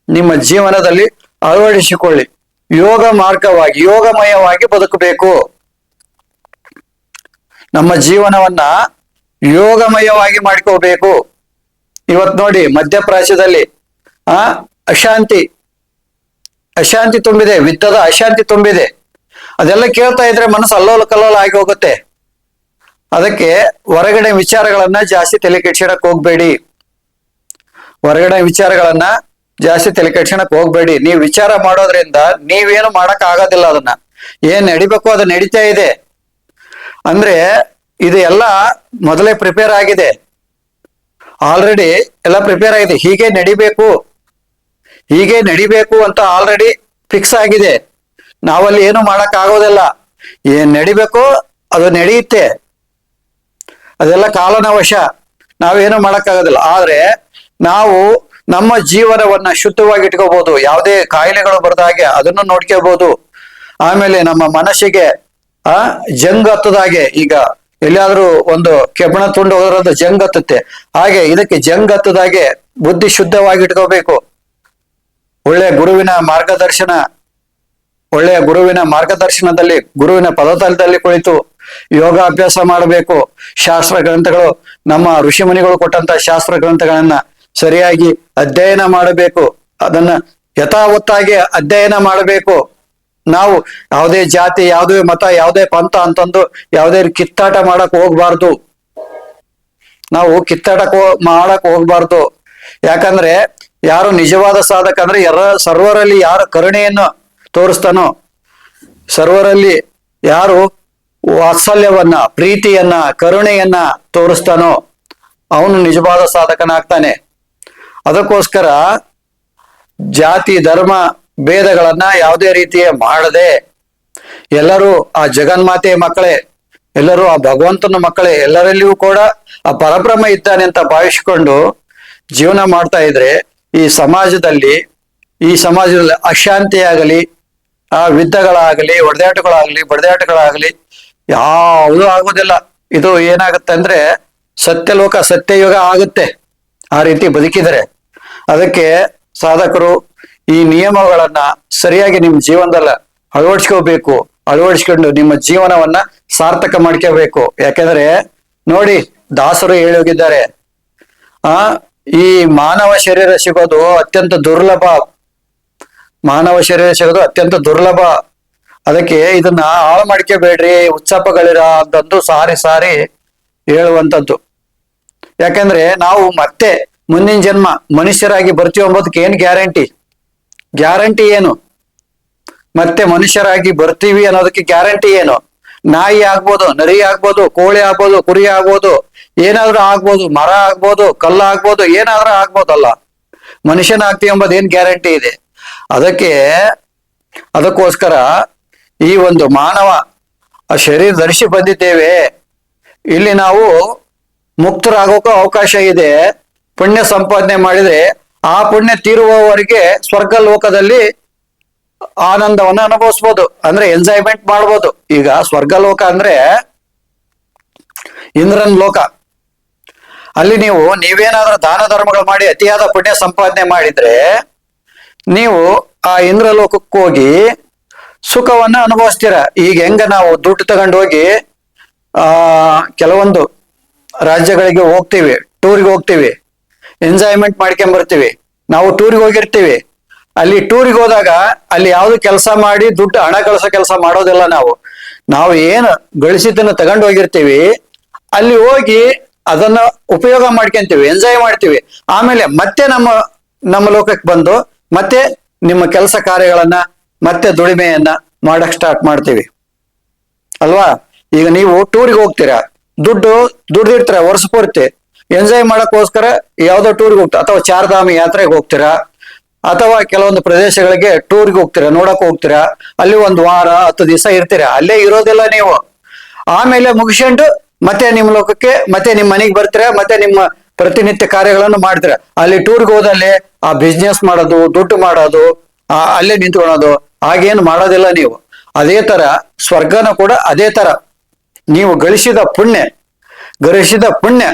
Speaker 2: ನಿಮ್ಮ ಜೀವನದಲ್ಲಿ ಅಳವಡಿಸಿಕೊಳ್ಳಿ. ಯೋಗ ಮಾರ್ಗವಾಗಿ, ಯೋಗಮಯವಾಗಿ ಬದುಕಬೇಕು. ನಮ್ಮ ಜೀವನವನ್ನ ಯೋಗಮಯವಾಗಿ ಮಾಡ್ಕೋಬೇಕು. ಇವತ್ ನೋಡಿ ಮಧ್ಯಪ್ರಾಚ್ಯದಲ್ಲಿ ಅಶಾಂತಿ ತುಂಬಿದೆ, ಯುದ್ಧದ ಅಶಾಂತಿ ತುಂಬಿದೆ. ಅದೆಲ್ಲ ಕೇಳ್ತಾ ಇದ್ರೆ ಮನಸ್ಸು ಅಲ್ಲೋಲ ಕಲ್ಲೋಲ ಆಗಿ ಹೋಗುತ್ತೆ. ಅದಕ್ಕೆ ಹೊರಗಡೆ ವಿಚಾರಗಳನ್ನ ಜಾಸ್ತಿ ತಲೆ ಕೆಡ್ಸೋಣಕ್ ಹೋಗ್ಬೇಡಿ. ಹೊರಗಡೆ ವಿಚಾರಗಳನ್ನ ಜಾಸ್ತಿ ತಲೆ ಕೆಡ್ಸೋಣಕ್ ಹೋಗ್ಬೇಡಿ. ನೀವು ವಿಚಾರ ಮಾಡೋದ್ರಿಂದ ನೀವೇನು ಮಾಡಕ್ ಆಗೋದಿಲ್ಲ. ಅದನ್ನ ಏನ್ ನಡಿಬೇಕು ಅದು ನಡೀತಾ ಇದೆ. ಅಂದ್ರೆ ಇದು ಎಲ್ಲ ಮೊದಲೇ ಪ್ರಿಪೇರ್ ಆಗಿದೆ, ಆಲ್ರೆಡಿ ಎಲ್ಲ ಪ್ರಿಪೇರ್ ಆಗಿದೆ. ಹೀಗೆ ನಡಿಬೇಕು ಅಂತ ಆಲ್ರೆಡಿ ಫಿಕ್ಸ್ ಆಗಿದೆ. ನಾವಲ್ಲಿ ಏನು ಮಾಡಕ್ ಆಗೋದಿಲ್ಲ. ಏನ್ ನಡಿಬೇಕೋ ಅದು ನಡೆಯುತ್ತೆ. ಅದೆಲ್ಲ ಕಾಲನ ವಶ, ನಾವೇನು ಮಾಡಕ್ಕಾಗೋದಿಲ್ಲ. ಆದ್ರೆ ನಾವು ನಮ್ಮ ಜೀವನವನ್ನ ಶುದ್ಧವಾಗಿ ಇಟ್ಕೋಬಹುದು. ಯಾವುದೇ ಕಾಯಿಲೆಗಳು ಬರದ ಹಾಗೆ ಅದನ್ನು ನೋಡ್ಕೋಬಹುದು. ಆಮೇಲೆ ನಮ್ಮ ಮನಸ್ಸಿಗೆ ಜಂಗ್ ಹತ್ತದಾಗೆ, ಈಗ ಎಲ್ಲಿಯಾದ್ರೂ ಒಂದು ಕೆಬ್ಬಣ ತುಂಡು ಹೋದ್ರಂತ ಜಂಗ್ ಹತ್ತುತ್ತೆ, ಹಾಗೆ ಇದಕ್ಕೆ ಜಂಗ್ ಹತ್ತದಾಗೆ ಬುದ್ಧಿ ಶುದ್ಧವಾಗಿ ಇಟ್ಕೋಬೇಕು. ಒಳ್ಳೆಯ ಗುರುವಿನ ಮಾರ್ಗದರ್ಶನದಲ್ಲಿ, ಗುರುವಿನ ಪದತಲದಲ್ಲಿ ಕುಳಿತು ಯೋಗಾಭ್ಯಾಸ ಮಾಡಬೇಕು. ಶಾಸ್ತ್ರ ಗ್ರಂಥಗಳು, ನಮ್ಮ ಋಷಿಮುನಿಗಳು ಕೊಟ್ಟಂತ ಶಾಸ್ತ್ರ ಗ್ರಂಥಗಳನ್ನ ಸರಿಯಾಗಿ ಅಧ್ಯಯನ ಮಾಡಬೇಕು. ಅದನ್ನ ಯಥಾವತ್ತಾಗಿ ಅಧ್ಯಯನ ಮಾಡಬೇಕು. ನಾವು ಯಾವುದೇ ಜಾತಿ, ಯಾವುದೇ ಮತ, ಯಾವುದೇ ಪಂಥ ಅಂತಂದು ಯಾವುದೇ ಕಿತ್ತಾಟ ಮಾಡಕ್ ಹೋಗ್ಬಾರ್ದು. ನಾವು ಕಿತ್ತಾಟ ಮಾಡಕ್ ಹೋಗ್ಬಾರ್ದು. ಯಾಕಂದ್ರೆ ಯಾರು ನಿಜವಾದ ಸಾಧಕ ಅಂದ್ರೆ ಸರ್ವರಲ್ಲಿ ಯಾರು ಕರುಣೆಯನ್ನು ತೋರಿಸ್ತಾನೋ, ಸರ್ವರಲ್ಲಿ ಯಾರು ವಾತ್ಸಲ್ಯವನ್ನ, ಪ್ರೀತಿಯನ್ನ, ಕರುಣೆಯನ್ನ ತೋರಿಸ್ತಾನೋ ಅವನು ನಿಜವಾದ ಸಾಧಕನಾಗ್ತಾನೆ. ಅದಕ್ಕೋಸ್ಕರ ಜಾತಿ ಧರ್ಮ ಭೇದಗಳನ್ನ ಯಾವುದೇ ರೀತಿಯ ಮಾಡದೆ ಎಲ್ಲರೂ ಆ ಜಗನ್ಮಾತೆಯ ಮಕ್ಕಳೇ, ಎಲ್ಲರೂ ಆ ಭಗವಂತನ ಮಕ್ಕಳೇ, ಎಲ್ಲರಲ್ಲಿಯೂ ಕೂಡ ಆ ಪರಬ್ರಹ್ಮ ಇದ್ದಾನೆ ಅಂತ ಭಾವಿಸಿಕೊಂಡು ಜೀವನ ಮಾಡ್ತಾ ಇದ್ರೆ ಈ ಸಮಾಜದಲ್ಲಿ ಅಶಾಂತಿಯಾಗಲಿ, ಆ ಯುದ್ಧಗಳಾಗಲಿ, ಬಡದಾಟಗಳಾಗಲಿ ಯಾವುದೂ ಆಗೋದಿಲ್ಲ. ಇದು ಏನಾಗುತ್ತೆ ಅಂದ್ರೆ ಸತ್ಯಲೋಕ, ಸತ್ಯಯುಗ ಆಗುತ್ತೆ ಆ ರೀತಿ ಬದುಕಿದರೆ. ಅದಕ್ಕೆ ಸಾಧಕರು ಈ ನಿಯಮಗಳನ್ನ ಸರಿಯಾಗಿ ನಿಮ್ಮ ಜೀವನದಲ್ಲಿ ಅಳವಡಿಸ್ಕೊಂಡು ನಿಮ್ಮ ಜೀವನವನ್ನ ಸಾರ್ಥಕ ಮಾಡ್ಕೋಬೇಕು. ಯಾಕೆಂದ್ರೆ ನೋಡಿ, ದಾಸರು ಹೇಳಿ ಹೋಗಿದ್ದಾರೆ, ಈ ಮಾನವ ಶರೀರ ಸಿಗೋದು ಅತ್ಯಂತ ದುರ್ಲಭ. ಅದಕ್ಕೆ ಇದನ್ನ ಹಾಳು ಮಾಡ್ಕೋಬೇಡ್ರಿ, ಉತ್ಸಪಗಳಿರ ಅಂತಂದು ಸಾರಿ ಹೇಳುವಂಥದ್ದು. ಯಾಕಂದ್ರೆ ನಾವು ಮತ್ತೆ ಮುಂದಿನ ಜನ್ಮ ಮನುಷ್ಯರಾಗಿ ಬರ್ತೀವಿ ಎಂಬುದಕ್ಕೆ ಏನ್ ಗ್ಯಾರಂಟಿ ಏನು? ಮತ್ತೆ ಮನುಷ್ಯರಾಗಿ ಬರ್ತೀವಿ ಅನ್ನೋದಕ್ಕೆ ಗ್ಯಾರಂಟಿ ಏನು? ನಾಯಿ ಆಗ್ಬೋದು, ನರಿ ಆಗ್ಬೋದು, ಕೋಳಿ ಆಗ್ಬೋದು, ಕುರಿ ಆಗ್ಬೋದು, ಏನಾದ್ರೂ ಆಗ್ಬೋದು, ಮರ ಆಗ್ಬೋದು, ಕಲ್ಲ ಆಗ್ಬೋದು, ಏನಾದ್ರೂ ಆಗ್ಬೋದಲ್ಲ. ಮನುಷ್ಯನಾಗ್ತೀವಿ ಎಂಬುದು ಏನ್ ಗ್ಯಾರಂಟಿ ಇದೆ? ಅದಕ್ಕೋಸ್ಕರ ಈ ಒಂದು ಮಾನವ ಆ ಶರೀರ ಧರಿಸಿ ಬಂದಿದ್ದೇವೆ. ಇಲ್ಲಿ ನಾವು ಮುಕ್ತರಾಗೋಕೆ ಅವಕಾಶ ಇದೆ. ಪುಣ್ಯ ಸಂಪಾದನೆ ಮಾಡಿದ್ರೆ ಆ ಪುಣ್ಯ ತೀರುವವರೆಗೆ ಸ್ವರ್ಗ ಲೋಕದಲ್ಲಿ ಆನಂದವನ್ನ ಅನುಭವಿಸ್ಬೋದು, ಅಂದ್ರೆ ಎಂಜಾಯ್ಮೆಂಟ್ ಮಾಡ್ಬೋದು. ಈಗ ಸ್ವರ್ಗ ಲೋಕ ಅಂದ್ರೆ ಇಂದ್ರನ್ ಲೋಕ. ಅಲ್ಲಿ ನೀವೇನಾದ್ರೂ ದಾನ ಧರ್ಮಗಳು ಮಾಡಿ ಅತಿಯಾದ ಪುಣ್ಯ ಸಂಪಾದನೆ ಮಾಡಿದ್ರೆ ನೀವು ಆ ಇಂದ್ರ ಲೋಕಕ್ಕೆ ಹೋಗಿ ಸುಖವನ್ನ ಅನುಭವಿಸ್ತೀರ. ಈಗ ಹೆಂಗ ನಾವು ದುಡ್ಡು ತಗೊಂಡು ಹೋಗಿ ಕೆಲವೊಂದು ರಾಜ್ಯಗಳಿಗೆ ಹೋಗ್ತೀವಿ, ಟೂರ್ಗೆ ಹೋಗ್ತೀವಿ, ಎಂಜಾಯ್ಮೆಂಟ್ ಮಾಡ್ಕೊಂಡ್ ಬರ್ತೀವಿ. ನಾವು ಟೂರಿಗೆ ಹೋಗಿರ್ತೀವಿ. ಅಲ್ಲಿ ಟೂರಿಗೆ ಹೋದಾಗ ಅಲ್ಲಿ ಯಾವ್ದು ಕೆಲಸ ಮಾಡಿ ಹಣ ಗಳಿಸೋ ಕೆಲಸ ಮಾಡೋದಿಲ್ಲ. ನಾವು ಏನು ಗಳಿಸಿದ್ದನ್ನು ತಗೊಂಡು ಹೋಗಿರ್ತೀವಿ, ಅಲ್ಲಿ ಹೋಗಿ ಅದನ್ನ ಉಪಯೋಗ ಮಾಡ್ಕೊಂತೀವಿ, ಎಂಜಾಯ್ ಮಾಡ್ತೀವಿ. ಆಮೇಲೆ ಮತ್ತೆ ನಮ್ಮ ಲೋಕಕ್ಕೆ ಬಂದು ಮತ್ತೆ ನಿಮ್ಮ ಕೆಲಸ ಕಾರ್ಯಗಳನ್ನ ಮತ್ತೆ ದುಡಿಮೆಯನ್ನ ಮಾಡಕ್ ಸ್ಟಾರ್ಟ್ ಮಾಡ್ತೀವಿ ಅಲ್ವಾ. ಈಗ ನೀವು ಟೂರಿಗೆ ಹೋಗ್ತೀರಾ, ದುಡ್ಡಿರ್ತೀರ, ವರ್ಷ ಪೂರ್ತಿ ಎಂಜಾಯ್ ಮಾಡಕ್ಕೋಸ್ಕರ ಯಾವ್ದೋ ಟೂರ್ಗೆ ಹೋಗ್ತೀರಾ, ಅಥವಾ ಚಾರ್ಧಾಮ ಯಾತ್ರೆಗೆ ಹೋಗ್ತೀರಾ, ಅಥವಾ ಕೆಲವೊಂದು ಪ್ರದೇಶಗಳಿಗೆ ಟೂರ್ಗೆ ಹೋಗ್ತೀರಾ, ನೋಡಕ್ ಹೋಗ್ತೀರಾ. ಅಲ್ಲಿ 1 ವಾರ 10 ದಿವಸ ಇರ್ತೀರಾ. ಅಲ್ಲೇ ಇರೋದಿಲ್ಲ ನೀವು. ಆಮೇಲೆ ಮುಗಿಸ್ಕೊಂಡು ಮತ್ತೆ ನಿಮ್ಮ ಲೋಕಕ್ಕೆ, ಮತ್ತೆ ನಿಮ್ಮ ಮನೆಗೆ ಬರ್ತೀರಾ, ಮತ್ತೆ ನಿಮ್ಮ ಪ್ರತಿನಿತ್ಯ ಕಾರ್ಯಗಳನ್ನು ಮಾಡ್ತೀರಾ. ಅಲ್ಲಿ ಟೂರ್ಗೆ ಹೋದಲ್ಲಿ ಆ ಬಿಸ್ನೆಸ್ ಮಾಡೋದು, ದುಡ್ಡು ಮಾಡೋದು, ಅಲ್ಲೇ ನಿಂತ್ಕೊಳ್ಳೋದು ಹಾಗೇನು ಮಾಡೋದಿಲ್ಲ ನೀವು. ಅದೇ ತರ ಸ್ವರ್ಗನ ಕೂಡ ಅದೇ ತರ. ನೀವು ಗಳಿಸಿದ ಪುಣ್ಯ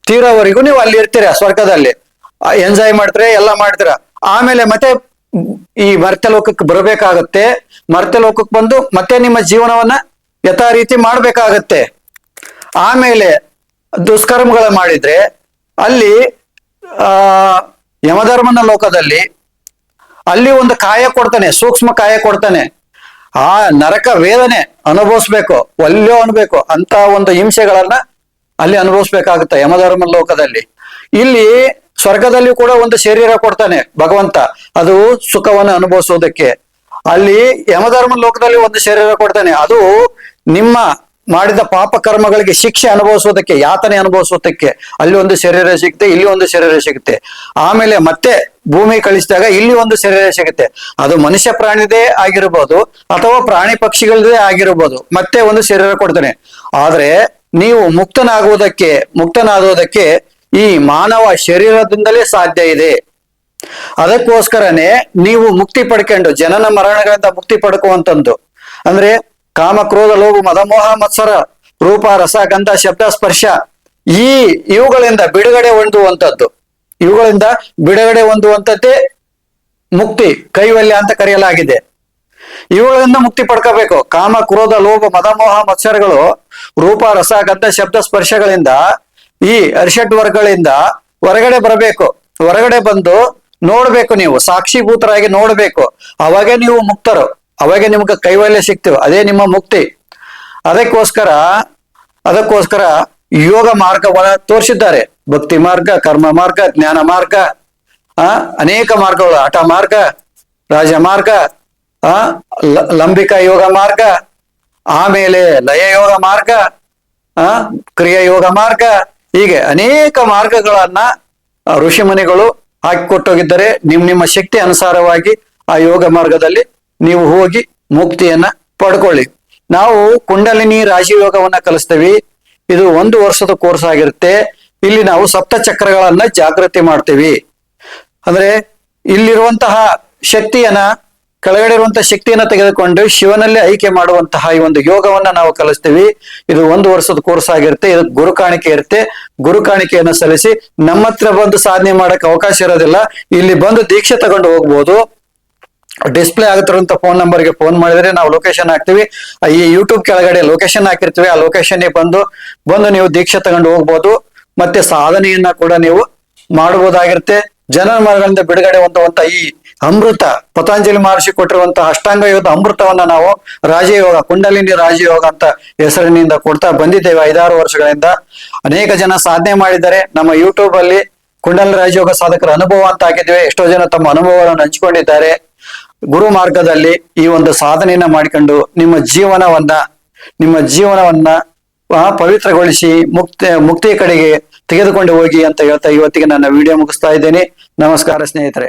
Speaker 2: ತೀರೋವರೆಗೂ ನೀವು ಅಲ್ಲಿ ಇರ್ತೀರ, ಸ್ವರ್ಗದಲ್ಲಿ ಎಂಜಾಯ್ ಮಾಡ್ತೀರಾ, ಎಲ್ಲ ಮಾಡ್ತೀರಾ. ಆಮೇಲೆ ಮತ್ತೆ ಈ ಮರ್ತ್ಯ ಲೋಕಕ್ಕೆ ಬರಬೇಕಾಗತ್ತೆ. ಮರ್ತ್ಯ ಲೋಕಕ್ಕೆ ಬಂದು ಮತ್ತೆ ನಿಮ್ಮ ಜೀವನವನ್ನ ಯಥಾ ರೀತಿ ಮಾಡ್ಬೇಕಾಗತ್ತೆ. ಆಮೇಲೆ ದುಷ್ಕರ್ಮಗಳ ಮಾಡಿದ್ರೆ ಅಲ್ಲಿ ಯಮಧರ್ಮನ ಲೋಕದಲ್ಲಿ ಅಲ್ಲಿ ಒಂದು ಕಾಯ ಕೊಡ್ತಾನೆ, ಸೂಕ್ಷ್ಮ ಕಾಯ ಕೊಡ್ತಾನೆ. ಆ ನರಕ ವೇದನೆ ಅನುಭವಿಸ್ಬೇಕು, ಒಲ್ಲೆ ಅನ್ಬೇಕು ಅಂತ ಒಂದು ಹಿಂಸೆಗಳನ್ನ ಅಲ್ಲಿ ಅನುಭವಿಸ್ಬೇಕಾಗುತ್ತೆ ಯಮಧರ್ಮ ಲೋಕದಲ್ಲಿ. ಇಲ್ಲಿ ಸ್ವರ್ಗದಲ್ಲಿ ಕೂಡ ಒಂದು ಶರೀರ ಕೊಡ್ತಾನೆ ಭಗವಂತ, ಅದು ಸುಖವನ್ನು ಅನುಭವಿಸೋದಕ್ಕೆ. ಅಲ್ಲಿ ಯಮಧರ್ಮ ಲೋಕದಲ್ಲಿ ಒಂದು ಶರೀರ ಕೊಡ್ತಾನೆ, ಅದು ನಿಮ್ಮ ಮಾಡಿದ ಪಾಪ ಕರ್ಮಗಳಿಗೆ ಶಿಕ್ಷೆ ಅನುಭವಿಸೋದಕ್ಕೆ, ಯಾತನೆ ಅನುಭವಿಸೋದಕ್ಕೆ. ಅಲ್ಲಿ ಒಂದು ಶರೀರ ಸಿಗುತ್ತೆ, ಇಲ್ಲಿ ಒಂದು ಶರೀರ ಸಿಗುತ್ತೆ. ಆಮೇಲೆ ಮತ್ತೆ ಭೂಮಿ ಕಳಿಸಿದಾಗ ಇಲ್ಲಿ ಒಂದು ಶರೀರ ಸಿಗುತ್ತೆ. ಅದು ಮನುಷ್ಯ ಪ್ರಾಣಿದೇ ಆಗಿರ್ಬೋದು, ಅಥವಾ ಪ್ರಾಣಿ ಪಕ್ಷಿಗಳದೇ ಆಗಿರ್ಬೋದು. ಮತ್ತೆ ಒಂದು ಶರೀರ ಕೊಡ್ತಾನೆ. ಆದ್ರೆ ನೀವು ಮುಕ್ತನಾಗುವುದಕ್ಕೆ ಈ ಮಾನವ ಶರೀರದಿಂದಲೇ ಸಾಧ್ಯ ಇದೆ. ಅದಕ್ಕೋಸ್ಕರನೇ ನೀವು ಮುಕ್ತಿ ಪಡ್ಕೊಂಡು ಜನನ ಮರಣಗಳಿಂದ ಮುಕ್ತಿ ಪಡ್ಕುವಂತದ್ದು ಅಂದ್ರೆ ಕಾಮ ಕ್ರೋಧ ಲೋಭ ಮದ ಮೋಹ ಮತ್ಸರ ರೂಪ ರಸ ಗಂಧ ಶಬ್ದ ಸ್ಪರ್ಶ ಇವುಗಳಿಂದ ಬಿಡುಗಡೆ ಹೊಂದುವಂಥದ್ದೇ ಮುಕ್ತಿ, ಕೈವಲ್ಯ ಅಂತ ಕರೆಯಲಾಗಿದೆ. ಇವುಗಳಿಂದ ಮುಕ್ತಿ ಪಡ್ಕೋಬೇಕು. ಕಾಮ ಕ್ರೋಧ ಲೋಭ ಮದ ಮೋಹ ಮತ್ಸರಗಳು ರೂಪ ರಸ ಗಂಧ ಶಬ್ದ ಸ್ಪರ್ಶಗಳಿಂದ, ಈ ಅರಿಷಡ್ ವರ್ಗಗಳಿಂದ ಹೊರಗಡೆ ಬರಬೇಕು. ಹೊರಗಡೆ ಬಂದು ನೋಡ್ಬೇಕು, ನೀವು ಸಾಕ್ಷಿಭೂತರಾಗಿ ನೋಡ್ಬೇಕು. ಅವಾಗೇ ನೀವು ಮುಕ್ತರು, ಅವಾಗೆ ನಿಮ್ಗೆ ಕೈವಲ್ಯ ಸಿಗ್ತೀವಿ, ಅದೇ ನಿಮ್ಮ ಮುಕ್ತಿ. ಅದಕ್ಕೋಸ್ಕರ ಯೋಗ ಮಾರ್ಗವನ್ನ ತೋರಿಸಿದ್ದಾರೆ. ಭಕ್ತಿ ಮಾರ್ಗ, ಕರ್ಮ ಮಾರ್ಗ, ಜ್ಞಾನ ಮಾರ್ಗ, ಅನೇಕ ಮಾರ್ಗಗಳು, ಹಠ ಮಾರ್ಗ, ರಾಜಮಾರ್ಗ, ಲಂಬಿಕ ಯೋಗ ಮಾರ್ಗ, ಆಮೇಲೆ ಲಯ ಯೋಗ ಮಾರ್ಗ, ಕ್ರಿಯಾ ಯೋಗ ಮಾರ್ಗ, ಹೀಗೆ ಅನೇಕ ಮಾರ್ಗಗಳನ್ನ ಋಷಿಮುನಿಗಳು ಹಾಕಿಕೊಟ್ಟೋಗಿದ್ದರೆ ನಿಮ್ಮ ಶಕ್ತಿ ಅನುಸಾರವಾಗಿ ಆ ಯೋಗ ಮಾರ್ಗದಲ್ಲಿ ನೀವು ಹೋಗಿ ಮುಕ್ತಿಯನ್ನ ಪಡ್ಕೊಳ್ಳಿ. ನಾವು ಕುಂಡಲಿನಿ ರಾಜಯೋಗವನ್ನ ಕಲಿಸ್ತೀವಿ. ಇದು 1 ವರ್ಷದ ಕೋರ್ಸ್ ಆಗಿರುತ್ತೆ. ಇಲ್ಲಿ ನಾವು ಸಪ್ತ ಚಕ್ರಗಳನ್ನ ಜಾಗೃತಿ ಮಾಡ್ತೀವಿ. ಅಂದ್ರೆ ಇಲ್ಲಿರುವಂತಹ ಶಕ್ತಿಯನ್ನ, ಕೆಳಗಡೆ ಇರುವಂತಹ ಶಕ್ತಿಯನ್ನ ತೆಗೆದುಕೊಂಡು ಶಿವನಲ್ಲಿ ಐಕ್ಯ ಮಾಡುವಂತಹ ಈ ಒಂದು ಯೋಗವನ್ನ ನಾವು ಕಲಿಸ್ತೀವಿ. ಇದು 1 ವರ್ಷದ ಕೋರ್ಸ್ ಆಗಿರುತ್ತೆ. ಇದು ಗುರುಕಾಣಿಕೆ ಇರುತ್ತೆ. ಗುರುಕಾಣಿಕೆಯನ್ನು ಸಲ್ಲಿಸಿ ನಮ್ಮ ಹತ್ರ ಬಂದು ಸಾಧನೆ ಮಾಡಕ್ಕೆ ಅವಕಾಶ ಇರೋದಿಲ್ಲ. ಇಲ್ಲಿ ಬಂದು ದೀಕ್ಷೆ ತಗೊಂಡು ಹೋಗ್ಬೋದು. ಡಿಸ್ಪ್ಲೇ ಆಗುತ್ತಿರುವಂತ ಫೋನ್ ನಂಬರ್ಗೆ ಫೋನ್ ಮಾಡಿದ್ರೆ ನಾವು ಲೊಕೇಶನ್ ಹಾಕ್ತಿವಿ. ಈ ಯೂಟ್ಯೂಬ್ ಕೆಳಗಡೆ ಲೊಕೇಶನ್ ಹಾಕಿರ್ತೀವಿ. ಆ ಲೊಕೇಶನ್ ಬಂದು ನೀವು ದೀಕ್ಷೆ ತಗೊಂಡು ಹೋಗ್ಬೋದು. ಮತ್ತೆ ಸಾಧನೆಯನ್ನ ಕೂಡ ನೀವು ಮಾಡಬಹುದಾಗಿರುತ್ತೆ. ಜನನ ಮರಣಗಳಿಂದ ಬಿಡುಗಡೆ ಹೊಂದುವಂತ ಈ ಅಮೃತ, ಪತಂಜಲಿ ಮಹರ್ಷಿ ಕೊಟ್ಟಿರುವಂತಹ ಅಷ್ಟಾಂಗ ಯೋಗದ ಅಮೃತವನ್ನ ನಾವು ರಾಜಯೋಗ, ಕುಂಡಲಿನಿ ರಾಜಯೋಗ ಅಂತ ಹೆಸರಿನಿಂದ ಕೊಡ್ತಾ ಬಂದಿದ್ದೇವೆ 5-6 ವರ್ಷಗಳಿಂದ. ಅನೇಕ ಜನ ಸಾಧನೆ ಮಾಡಿದ್ದಾರೆ. ನಮ್ಮ ಯೂಟ್ಯೂಬ್ ಅಲ್ಲಿ ಕುಂಡಲಿನಿ ರಾಜಯೋಗ ಸಾಧಕರ ಅನುಭವ ಅಂತ ಹಾಕಿದ್ದೇವೆ. ಎಷ್ಟೋ ಜನ ತಮ್ಮ ಅನುಭವಗಳನ್ನು ಹಂಚಿಕೊಂಡಿದ್ದಾರೆ. ಗುರು ಮಾರ್ಗದಲ್ಲಿ ಈ ಒಂದು ಸಾಧನೆಯನ್ನ ಮಾಡಿಕೊಂಡು ನಿಮ್ಮ ಜೀವನವನ್ನ ಪವಿತ್ರಗೊಳಿಸಿ ಮುಕ್ತಿಯ ಕಡೆಗೆ ತೆಗೆದುಕೊಂಡು ಹೋಗಿ ಅಂತ ಹೇಳ್ತಾ ಇವತ್ತಿಗೆ ನನ್ನ ವಿಡಿಯೋ ಮುಗಿಸ್ತಾ ಇದ್ದೇನೆ. ನಮಸ್ಕಾರ ಸ್ನೇಹಿತರೆ.